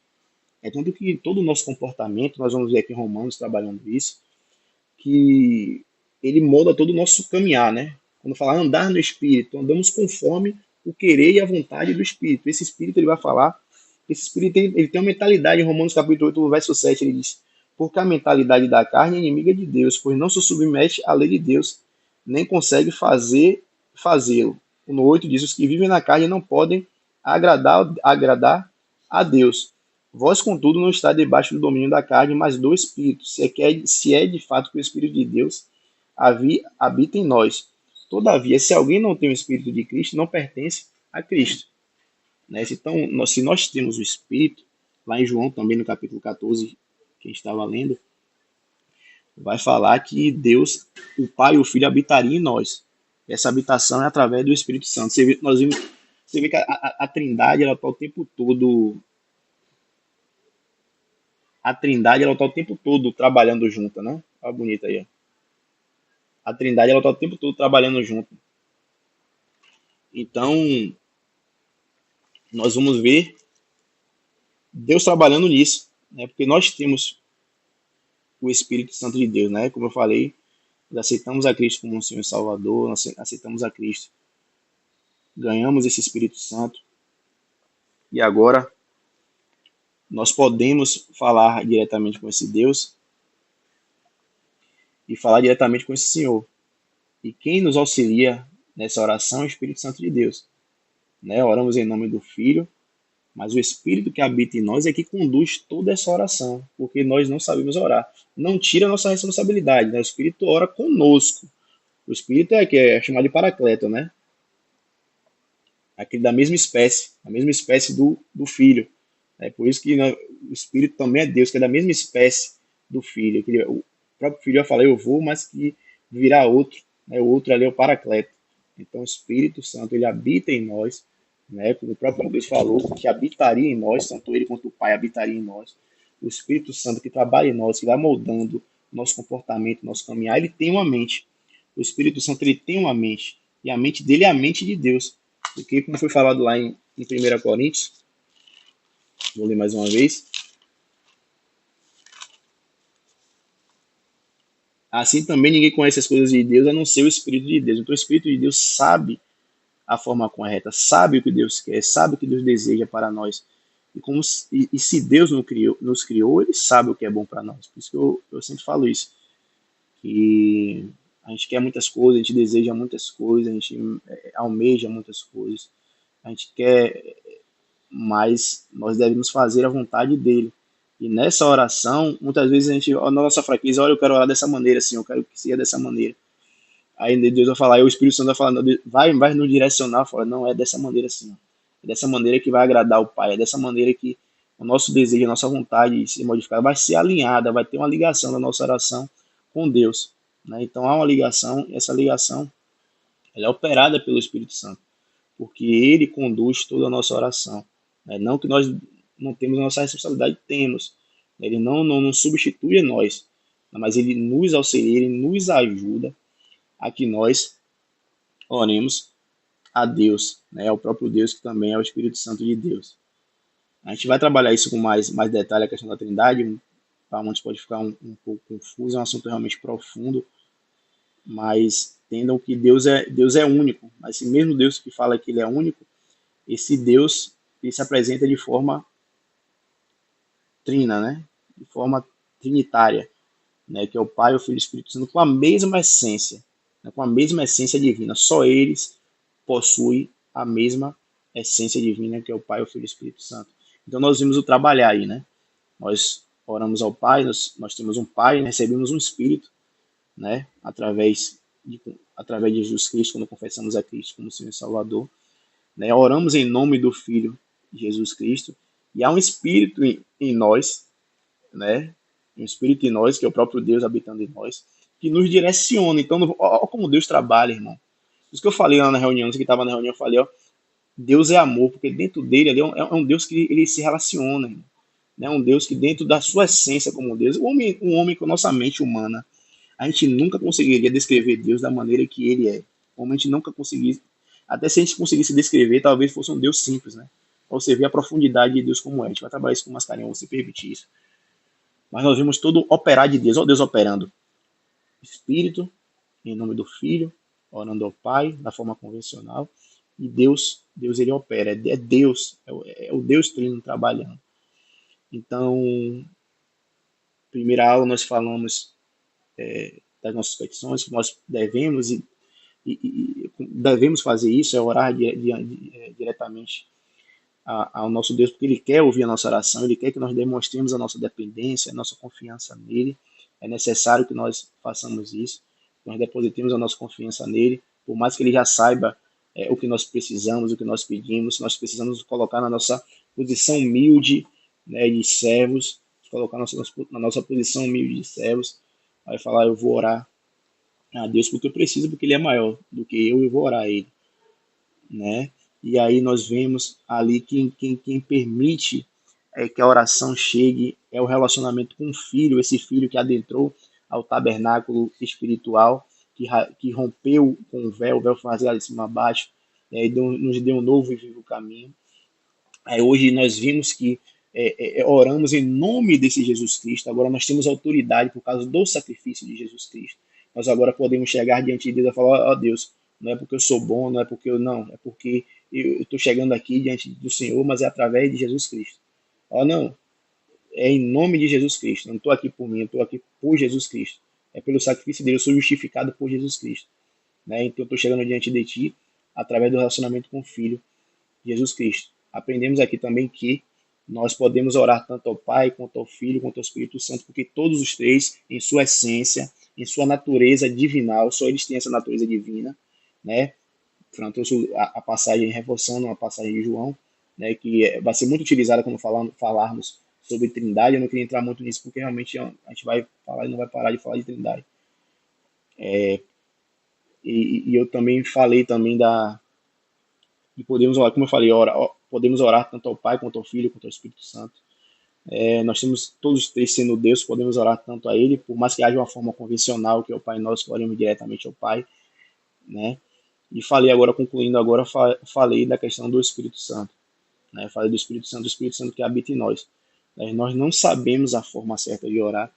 É tanto que todo o nosso comportamento, nós vamos ver aqui em Romanos trabalhando isso, que ele molda todo o nosso caminhar, né? Quando fala andar no Espírito, andamos conforme o querer e a vontade do Espírito. Esse Espírito ele vai falar, esse Espírito ele tem uma mentalidade, em Romanos capítulo 8, verso 7, ele diz, porque a mentalidade da carne é inimiga de Deus, pois não se submete à lei de Deus, nem consegue fazê-lo. No 8 diz, os que vivem na carne não podem agradar a Deus. Vós, contudo, não está debaixo do domínio da carne, mas do Espírito, se é de fato que o Espírito de Deus habita em nós. Todavia, se alguém não tem o Espírito de Cristo, não pertence a Cristo. Né? Então, se nós temos o Espírito, lá em João também no capítulo 14, quem estava lendo, vai falar que Deus, o Pai e o Filho habitariam em nós. Essa habitação é através do Espírito Santo. Você vê que a Trindade ela está o tempo todo. A Trindade ela está o tempo todo trabalhando junto, né? Olha bonita aí. A Trindade ela está o tempo todo trabalhando junto. Então, nós vamos ver Deus trabalhando nisso, né? Porque nós temos o Espírito Santo de Deus, né? Como eu falei, nós aceitamos a Cristo como um Senhor e Salvador, nós aceitamos a Cristo, ganhamos esse Espírito Santo e agora nós podemos falar diretamente com esse Deus e falar diretamente com esse Senhor. E quem nos auxilia nessa oração é o Espírito Santo de Deus. Né? Oramos em nome do Filho, mas o Espírito que habita em nós é que conduz toda essa oração, porque nós não sabemos orar. Não tira a nossa responsabilidade, né? O Espírito ora conosco. O Espírito é chamado de Paracleto, né? Aquele da mesma espécie do Filho. É por isso que o Espírito também é Deus, que é da mesma espécie do Filho. O próprio Filho já falou, eu vou, mas que virá outro. Né? O outro ali é o Paracleto. Então o Espírito Santo, ele habita em nós, né? Como o próprio Deus falou, que habitaria em nós, tanto ele quanto o Pai habitaria em nós. O Espírito Santo que trabalha em nós, que vai moldando nosso comportamento, nosso caminhar, ele tem uma mente. O Espírito Santo, ele tem uma mente. E a mente dele é a mente de Deus. Porque, como foi falado lá em 1 Coríntios, vou ler mais uma vez. Assim também ninguém conhece as coisas de Deus a não ser o Espírito de Deus. Então o Espírito de Deus sabe a forma correta, sabe o que Deus quer, sabe o que Deus deseja para nós. E se Deus nos criou, ele sabe o que é bom para nós. Por isso que eu sempre falo isso. Que a gente quer muitas coisas, a gente deseja muitas coisas, a gente almeja muitas coisas. A gente quer, mas nós devemos fazer a vontade dele. E nessa oração, muitas vezes a gente, na nossa fraqueza, olha, eu quero orar dessa maneira, assim, eu quero que seja dessa maneira. Aí Deus vai falar, aí o Espírito Santo vai falar, vai nos direcionar, fala, não, é dessa maneira assim. É dessa maneira que vai agradar o Pai, é dessa maneira que o nosso desejo, a nossa vontade de ser modificada vai ser alinhada, vai ter uma ligação da nossa oração com Deus. Né? Então há uma ligação, e essa ligação ela é operada pelo Espírito Santo, porque ele conduz toda a nossa oração. Né? Não que nós não temos a nossa responsabilidade, temos. Ele não substitui a nós, mas ele nos auxilia, ele nos ajuda a que nós oremos a Deus, né? É o próprio Deus que também é o Espírito Santo de Deus. A gente vai trabalhar isso com mais detalhe, a questão da Trindade, para muitos pode ficar um pouco confuso, é um assunto realmente profundo, mas entendam que Deus é único, mas esse mesmo Deus que fala que ele é único, esse Deus ele se apresenta de forma trina, né? De forma trinitária, né? Que é o Pai, o Filho e o Espírito Santo com a mesma essência, né? Com a mesma essência divina. Só eles possuem a mesma essência divina, que é o Pai, o Filho e o Espírito Santo. Então nós vimos o trabalhar aí, né? Nós oramos ao Pai, nós temos um Pai, recebemos um Espírito, né? Através de Jesus Cristo, quando confessamos a Cristo como Senhor e Salvador, né? Oramos em nome do Filho Jesus Cristo, e há um Espírito em nós, né? Um Espírito em nós, que é o próprio Deus habitando em nós, que nos direciona. Então, olha como Deus trabalha, irmão. Isso que eu falei lá na reunião, você que estava na reunião, eu falei, ó, Deus é amor, porque dentro dele ali é um Deus que ele se relaciona, irmão. Né? Um Deus que dentro da sua essência como Deus, um homem com a nossa mente humana, a gente nunca conseguiria descrever Deus da maneira que ele é. Como a gente nunca conseguisse, até se a gente conseguisse descrever, talvez fosse um Deus simples, né? Para você ver a profundidade de Deus como é. A gente vai trabalhar isso com mais carinho, você permitir isso. Mas nós vimos todo operar de Deus, ó Deus operando. Espírito, em nome do Filho, orando ao Pai, da forma convencional. E Deus ele opera, é Deus, é o Deus Trino trabalhando. Então, primeira aula nós falamos das nossas petições, que nós devemos devemos fazer isso, é orar diretamente ao nosso Deus, porque Ele quer ouvir a nossa oração, Ele quer que nós demonstremos a nossa dependência, a nossa confiança nele. É necessário que nós façamos isso, que nós depositemos a nossa confiança nele, por mais que Ele já saiba o que nós precisamos, o que nós pedimos, nós precisamos colocar na nossa posição humilde, né, de servos, colocar na nossa posição humilde de servos, aí falar, eu vou orar a Deus porque eu preciso, porque Ele é maior do que eu vou orar a Ele, né? E aí nós vemos ali quem permite que a oração chegue é o relacionamento com o Filho, esse Filho que adentrou ao tabernáculo espiritual, que rompeu com o véu foi rasgado de cima a baixo, e nos deu um novo e vivo caminho. Aí hoje nós vimos que oramos em nome desse Jesus Cristo, agora nós temos autoridade por causa do sacrifício de Jesus Cristo. Nós agora podemos chegar diante de Deus e falar, ó Deus, não é porque eu sou bom, não é porque é porque eu estou chegando aqui diante do Senhor, mas é através de Jesus Cristo. Ó, não, é em nome de Jesus Cristo, eu não estou aqui por mim, eu estou aqui por Jesus Cristo. É pelo sacrifício dele, eu sou justificado por Jesus Cristo. Né? Então eu estou chegando diante de ti através do relacionamento com o Filho, Jesus Cristo. Aprendemos aqui também que nós podemos orar tanto ao Pai, quanto ao Filho, quanto ao Espírito Santo, porque todos os três, em sua essência, em sua natureza divinal, só eles têm essa natureza divina, né? Então, a passagem reforçando a passagem de João, né, que vai ser muito utilizada quando falarmos sobre Trindade. Eu não queria entrar muito nisso porque realmente a gente vai falar e não vai parar de falar de Trindade. E eu também falei também de podemos orar, como eu falei, podemos orar tanto ao Pai quanto ao Filho quanto ao Espírito Santo. Nós temos todos os três sendo Deus, podemos orar tanto a Ele, por mais que haja uma forma convencional, que é o Pai Nosso, que oremos diretamente ao Pai, né? E falei agora, concluindo agora, falei da questão do Espírito Santo, né? Falei do Espírito Santo que habita em nós. Nós não sabemos a forma certa de orar,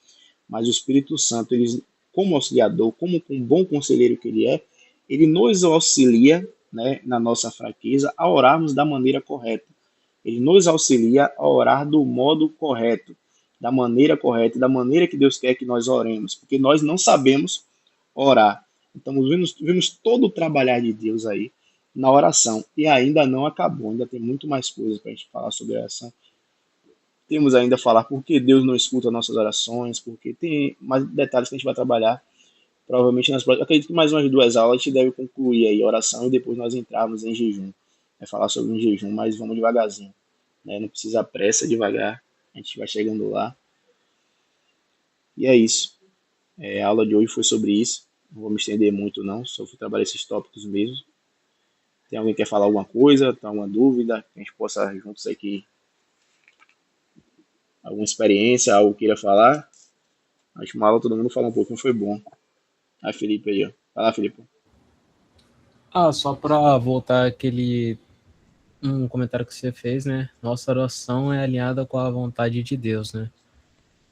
mas o Espírito Santo, ele, como auxiliador, como um bom conselheiro que ele nos auxilia, né, na nossa fraqueza a orarmos da maneira correta. Ele nos auxilia a orar do modo correto, da maneira correta, da maneira que Deus quer que nós oremos, porque nós não sabemos orar. Então, vimos todo o trabalhar de Deus aí na oração, e ainda não acabou, ainda tem muito mais coisas para a gente falar sobre oração. Temos ainda a falar por que Deus não escuta nossas orações, porque tem mais detalhes que a gente vai trabalhar, provavelmente nas próximas. Acredito que mais umas 2 aulas a gente deve concluir aí a oração e depois nós entrarmos em jejum. Vai falar sobre um jejum, mas vamos devagarzinho, né? Não precisa pressa, devagar, a gente vai chegando lá. E é isso. A aula de hoje foi sobre isso. Não vou me estender muito não, só fui trabalhar esses tópicos mesmo. Tem alguém que quer falar alguma coisa, tem alguma dúvida, que a gente possa juntos aqui, alguma experiência, algo queira falar? Acho que uma aula todo mundo fala um pouquinho, foi bom. Aí, Felipe aí, ó. Vai lá, Felipe. Só para voltar aquele um comentário que você fez, né? Nossa oração é alinhada com a vontade de Deus, né?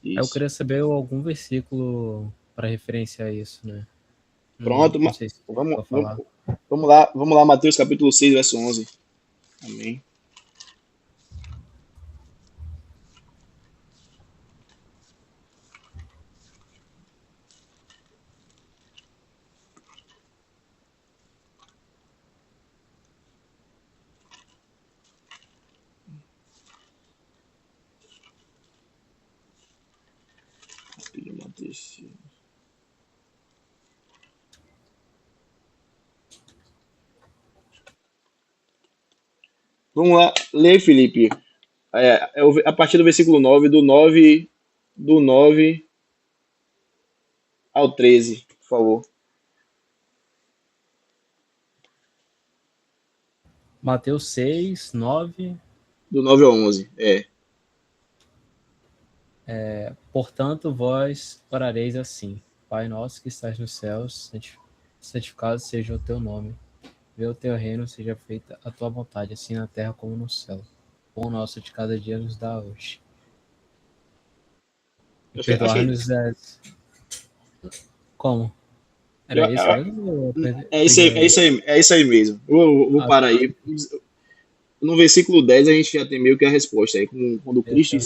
Isso. Eu queria saber algum versículo para referenciar isso, né? Pronto, não sei se vamos lá, Mateus capítulo 6, verso 11. Amém. Vamos lá, lê, Felipe. A partir do versículo 9, do 9 ao 13, por favor. Mateus 6, 9. Do 9 ao 11, Portanto, vós orareis assim: Pai nosso que estás nos céus, santificado seja o teu nome. Venha o teu reino, seja feita a tua vontade, assim na terra como no céu. O pão nosso de cada dia nos dá hoje. E perdoar-nos Como? Era isso mesmo? É isso aí mesmo. Vou parar aí. No versículo 10 a gente já tem meio que a resposta aí. Quando Cristo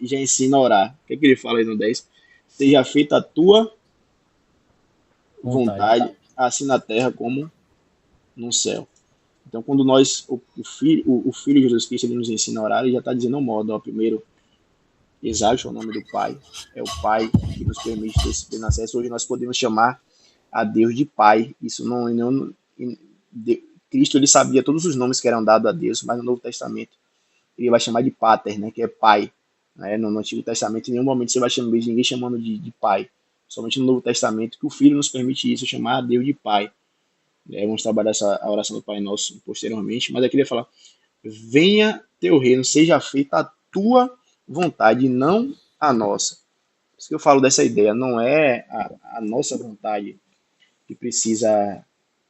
já ensina a orar. O que ele fala aí no 10? Seja feita a tua vontade, assim na terra como no céu. Então, quando o Filho Jesus Cristo, ele nos ensina a orar, ele já está dizendo o modo. Ó, primeiro, exalte o nome do Pai. É o Pai que nos permite ter esse pleno acesso. Hoje nós podemos chamar a Deus de Pai. Isso Cristo, ele sabia todos os nomes que eram dados a Deus, mas no Novo Testamento ele vai chamar de Pater, né, que é Pai. Né? No Antigo Testamento, em nenhum momento você vai chamar ninguém chamando de Pai. Somente no Novo Testamento que o Filho nos permite isso, chamar a Deus de Pai. Vamos trabalhar a oração do Pai Nosso posteriormente, mas eu queria falar: venha teu reino, seja feita a tua vontade, não a nossa. Por isso que eu falo dessa ideia, não é a nossa vontade que precisa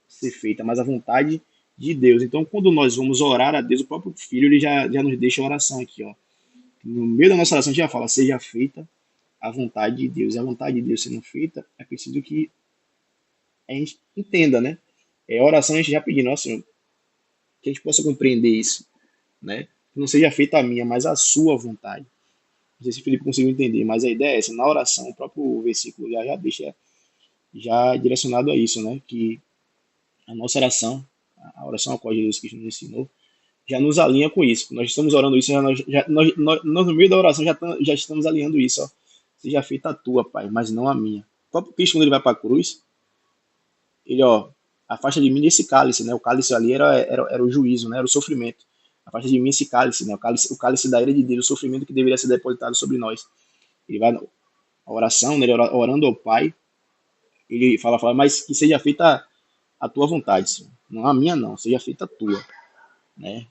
ser feita, mas a vontade de Deus. Então, quando nós vamos orar a Deus, o próprio Filho ele já nos deixa a oração aqui, ó. No meio da nossa oração, a gente já fala: seja feita a vontade de Deus. E a vontade de Deus sendo feita, é preciso que a gente entenda, né? A oração a gente já pedindo: ó Senhor, que a gente possa compreender isso, né? Que não seja feita a minha, mas a sua vontade. Não sei se o Felipe conseguiu entender, mas a ideia é essa. Na oração, o próprio versículo já deixa já direcionado a isso, né? Que a nossa oração, a oração a qual Jesus Cristo nos ensinou, já nos alinha com isso. Nós estamos orando isso, nós no meio da oração já estamos alinhando isso. Ó. Seja feita a tua, Pai, mas não a minha. O próprio Cristo, quando ele vai para a cruz, ele, ó, afasta de mim esse cálice, né? O cálice ali era o juízo, né? Era o sofrimento. afasta de mim esse cálice, né? O cálice da ira de Deus, o sofrimento que deveria ser depositado sobre nós. Ele vai, a oração, né, ele orando ao Pai, ele fala, mas que seja feita a tua vontade, Senhor. Não a minha, não, seja feita a tua, né?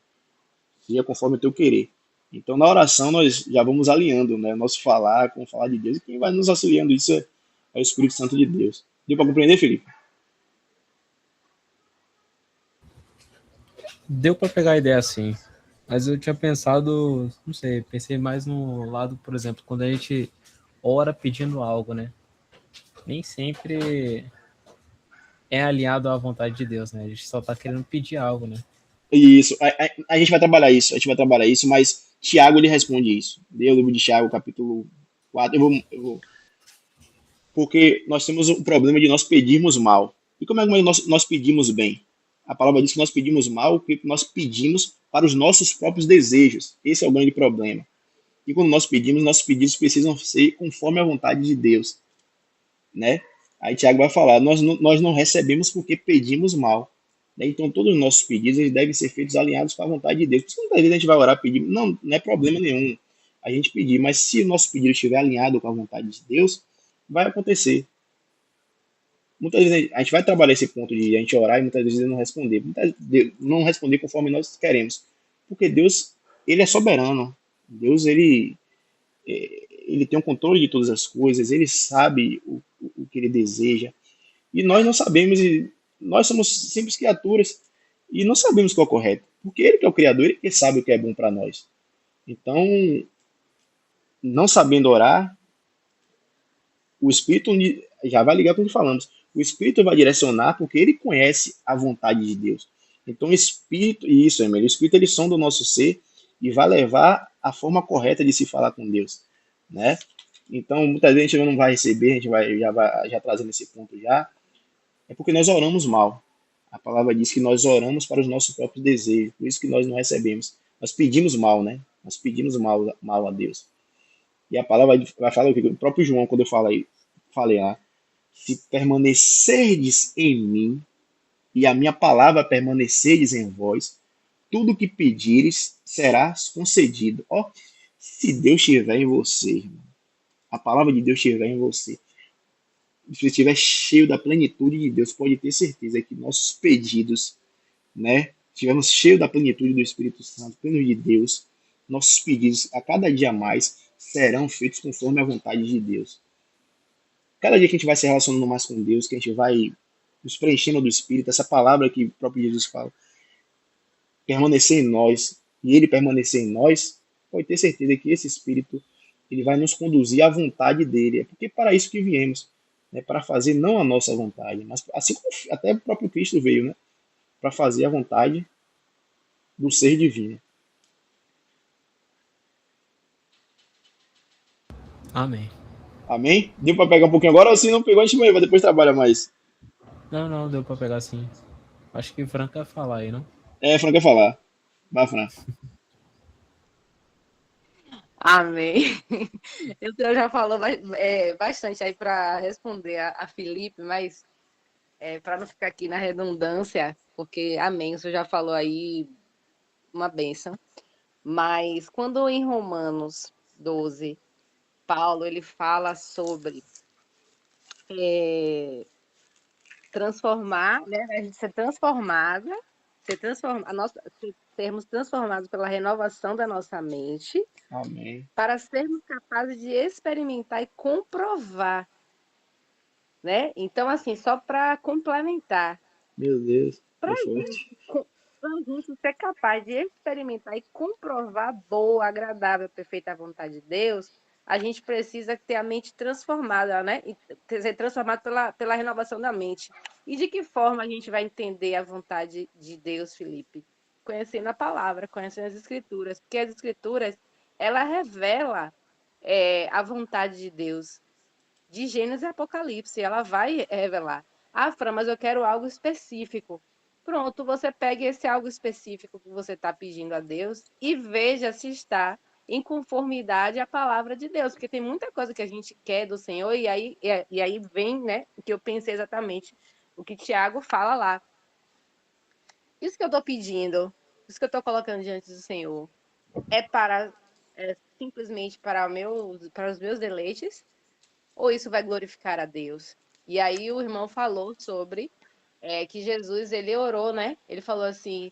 Seja conforme o teu querer. Então, na oração, nós já vamos alinhando, né? Nosso falar com o falar de Deus, e quem vai nos auxiliando isso é o Espírito Santo de Deus. Deu para compreender, Felipe? Deu para pegar a ideia assim, mas eu tinha pensado, não sei, pensei mais no lado, por exemplo, quando a gente ora pedindo algo, né? Nem sempre é alinhado à vontade de Deus, né? A gente só tá querendo pedir algo, né? Isso, a gente vai trabalhar isso, a gente vai trabalhar isso, mas Tiago ele responde isso. Dê o livro de Tiago, capítulo 4. Porque nós temos o problema de nós pedirmos mal. E como é que nós pedimos bem? A palavra diz que nós pedimos mal porque nós pedimos para os nossos próprios desejos. Esse é o grande problema. E quando nós pedimos, nossos pedidos precisam ser conforme a vontade de Deus, né? Aí Tiago vai falar, nós não recebemos porque pedimos mal. Né? Então todos os nossos pedidos eles devem ser feitos alinhados com a vontade de Deus. Por isso que muitas vezes a gente vai orar pedir, não é problema nenhum a gente pedir, mas se o nosso pedido estiver alinhado com a vontade de Deus, vai acontecer. Muitas vezes a gente vai trabalhar esse ponto de a gente orar e muitas vezes não responder. Não responder conforme nós queremos. Porque Deus, ele é soberano. Deus, ele tem o controle de todas as coisas, ele sabe o que ele deseja. E nós não sabemos, e nós somos simples criaturas e não sabemos qual é o correto. Porque ele que é o Criador, ele que sabe o que é bom para nós. Então, não sabendo orar, o Espírito já vai ligar com o que falamos. O Espírito vai direcionar porque ele conhece a vontade de Deus. Então, o Espírito, isso, Emílio, o Espírito ele sonda o nosso ser e vai levar a forma correta de se falar com Deus, né? Então, muitas vezes a gente não vai receber, a gente vai já trazendo esse ponto já, é porque nós oramos mal. A palavra diz que nós oramos para os nossos próprios desejos, por isso que nós não recebemos. Nós pedimos mal, né? Nós pedimos mal a Deus. E a palavra vai falar o que? O próprio João, quando eu falei lá, se permanecerdes em mim e a minha palavra permanecerdes em vós, tudo que pedires será concedido. Ó, se Deus estiver em você, irmão, a palavra de Deus estiver em você, se você estiver cheio da plenitude de Deus, pode ter certeza que nossos pedidos, né, estivermos cheios da plenitude do Espírito Santo, pleno de Deus, nossos pedidos a cada dia mais serão feitos conforme a vontade de Deus. Cada dia que a gente vai se relacionando mais com Deus, que a gente vai nos preenchendo do Espírito, essa palavra que o próprio Jesus fala, permanecer em nós e ele permanecer em nós, pode ter certeza que esse Espírito ele vai nos conduzir à vontade dele. É porque para isso que viemos, né, para fazer não a nossa vontade, mas assim como até o próprio Cristo veio, né, para fazer a vontade do ser divino. Amém. Amém? Deu para pegar um pouquinho agora ou se não pegou, a gente vai depois trabalha mais. Não, deu para pegar sim. Acho que o Franca vai falar aí, não? É, Fran quer falar. Vai, Fran. Amém. O senhor já falou bastante aí para responder a Felipe, mas para não ficar aqui na redundância, porque amém, o senhor já falou aí uma bênção. Mas quando em Romanos 12, Paulo ele fala sobre transformar, né, a gente ser transformada, sermos transformados pela renovação da nossa mente, Amém. para sermos capazes de experimentar e comprovar, né? Então, assim, só para complementar, Meu Deus, para foi a gente, forte. gente ser capaz de experimentar e comprovar boa, agradável, perfeita vontade de Deus, a gente precisa ter a mente transformada, né? E ser transformado pela renovação da mente. E de que forma a gente vai entender a vontade de Deus, Felipe? Conhecendo a palavra, conhecendo as escrituras, porque as escrituras, ela revela a vontade de Deus. De Gênesis e Apocalipse, ela vai revelar. Ah, Fran, mas eu quero algo específico. Pronto, você pega esse algo específico que você está pedindo a Deus e veja se está em conformidade à palavra de Deus, porque tem muita coisa que a gente quer do Senhor e aí vem, né, o que eu pensei exatamente, o que Tiago fala lá. Isso que eu estou pedindo, isso que eu estou colocando diante do Senhor é simplesmente para os meus deleites, ou isso vai glorificar a Deus? E aí o irmão falou sobre que Jesus, ele orou, né? Ele falou assim,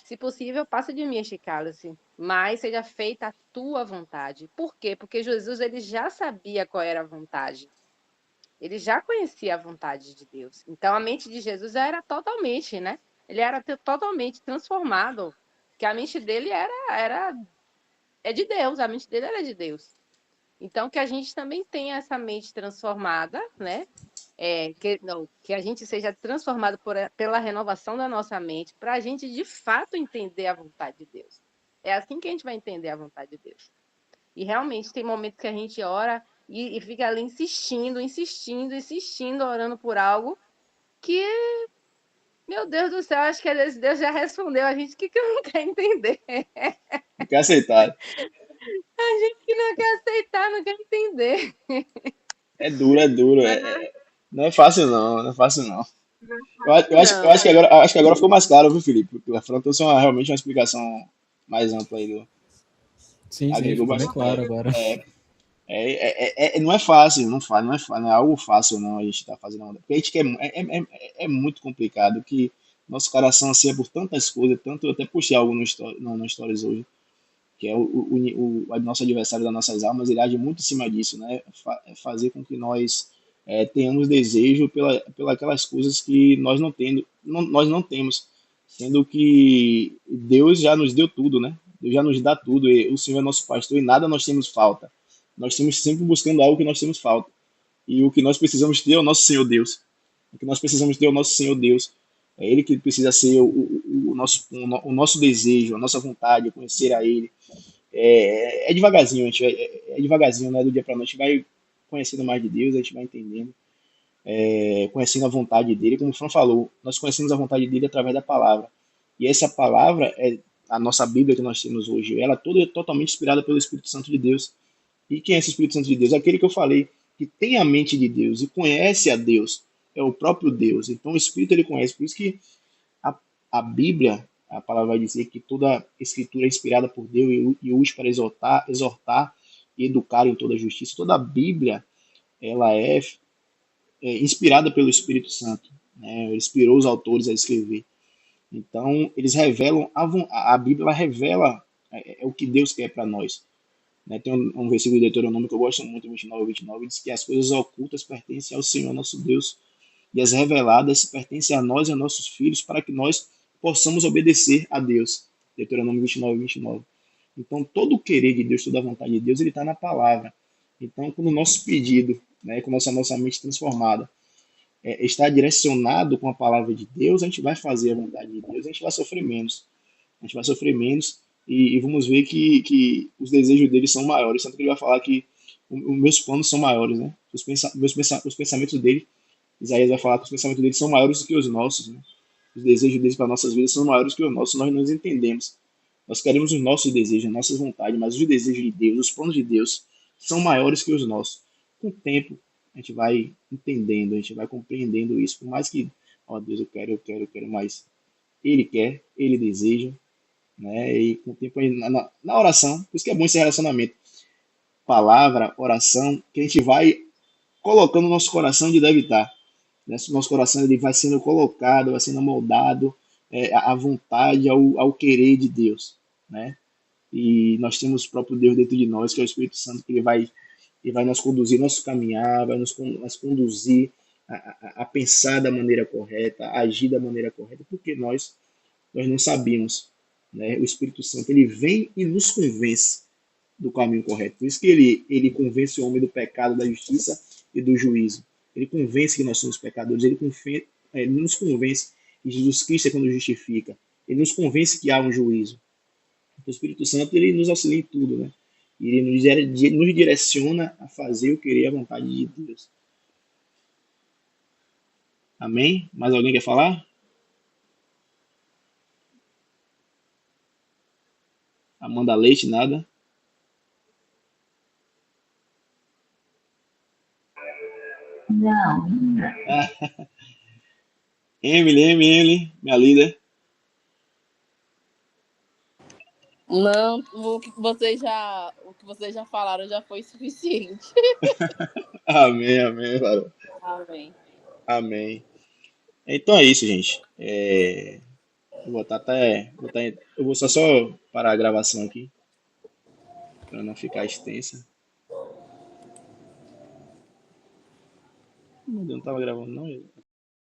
se possível, passa de mim este cálice, mas seja feita a tua vontade. Por quê? Porque Jesus, ele já sabia qual era a vontade. Ele já conhecia a vontade de Deus. Então, a mente de Jesus era totalmente, né? Ele era totalmente transformado. Que a mente dele é de Deus, a mente dele era de Deus. Então, que a gente também tenha essa mente transformada, né? Que a gente seja transformado pela renovação da nossa mente, para a gente de fato entender a vontade de Deus. É assim que a gente vai entender a vontade de Deus. E realmente tem momentos que a gente ora e fica ali insistindo, insistindo, insistindo, orando por algo que, meu Deus do céu, acho que às vezes Deus já respondeu a gente que não quer entender. Não quer aceitar. A gente que não quer aceitar, não quer entender. É duro. Mas Não é fácil não, não é fácil não. Eu acho não, acho que agora ficou mais claro, viu, Felipe? Porque a Fran trouxe realmente uma explicação mais ampla aí. Sim, sim, Agregou ficou bem bastante. claro agora. Não é fácil, não é algo fácil não a gente tá fazendo. Porque a gente quer, é muito complicado que nosso coração anseia por tantas coisas, tanto eu até puxei algo no Stories hoje, que é o nosso adversário das nossas almas, ele age muito em cima disso, né? Fazer com que nós tenhamos desejo pela aquelas coisas que nós não temos, sendo que Deus já nos deu tudo, né? Deus já nos dá tudo, e o Senhor é nosso pastor e nada nós temos falta. Nós estamos sempre buscando algo que nós temos falta. E o que nós precisamos ter é o nosso Senhor Deus. O que nós precisamos ter é o nosso Senhor Deus. É Ele que precisa ser o nosso desejo, a nossa vontade, conhecer a Ele. É devagarzinho, é devagarzinho, né? Do dia para noite, a gente vai conhecendo mais de Deus, a gente vai entendendo, conhecendo a vontade dele. Como o Fran falou, nós conhecemos a vontade dele através da palavra. E essa palavra é a nossa Bíblia que nós temos hoje. Ela toda é totalmente inspirada pelo Espírito Santo de Deus. E quem é esse Espírito Santo de Deus? Aquele que eu falei, que tem a mente de Deus e conhece a Deus. É o próprio Deus. Então o Espírito ele conhece. Por isso que a, a Bíblia, a palavra vai dizer que toda escritura é inspirada por Deus e útil para exortar e educar em toda a justiça. Toda a Bíblia ela inspirada pelo Espírito Santo. Né? Ele inspirou os autores a escrever. Então, eles revelam, a Bíblia ela revela o que Deus quer para nós. Né? Tem um versículo de Deuteronômio que eu gosto muito, 29, diz que as coisas ocultas pertencem ao Senhor nosso Deus, e as reveladas pertencem a nós e a nossos filhos, para que nós possamos obedecer a Deus. Deuteronômio 29. Então, todo o querer de Deus, toda a vontade de Deus, ele está na palavra. Então, quando o nosso pedido, né, com a nossa mente transformada, está direcionado com a palavra de Deus, a gente vai fazer a vontade de Deus, a gente vai sofrer menos. A gente vai sofrer menos e vamos ver que os desejos dele são maiores. Tanto que ele vai falar que os meus planos são maiores, né? Os pensamentos dele, Isaías vai falar que os pensamentos dele são maiores do que os nossos, né? Os desejos dele para nossas vidas são maiores que os nossos. Nós não os entendemos. Nós queremos os nossos desejos, as nossas vontades, mas os desejos de Deus, os planos de Deus, são maiores que os nossos. Com o tempo, a gente vai entendendo, a gente vai compreendendo isso. Por mais que, ó Deus, eu quero, mas Ele quer, Ele deseja, né? E com o tempo, na oração, por isso que é bom esse relacionamento. Palavra, oração, que a gente vai colocando no nosso coração onde deve estar. Né? Nosso coração ele vai sendo colocado, vai sendo moldado à vontade, ao querer de Deus, né? E nós temos o próprio Deus dentro de nós, que é o Espírito Santo, que ele vai nos conduzir, nosso caminhar, vai nos conduzir a pensar da maneira correta, a agir da maneira correta, porque nós não sabíamos, né? O Espírito Santo ele vem e nos convence do caminho correto. Por isso que ele convence o homem do pecado, da justiça e do juízo. Ele convence que nós somos pecadores, ele nos convence que Jesus Cristo é quem nos justifica. Ele nos convence que há um juízo. O Espírito Santo ele nos auxilia em tudo, né? E ele nos direciona a fazer o querer e a vontade de Deus. Amém? Mais alguém quer falar? Amanda Leite, nada? Não. Emily, minha líder. Não, o que vocês já falaram já foi suficiente. Amém, amém, varão. Amém. Amém. Então é isso, gente. Vou botar até. Eu vou só parar a gravação aqui, para não ficar extensa. Meu Deus, não estava gravando, não.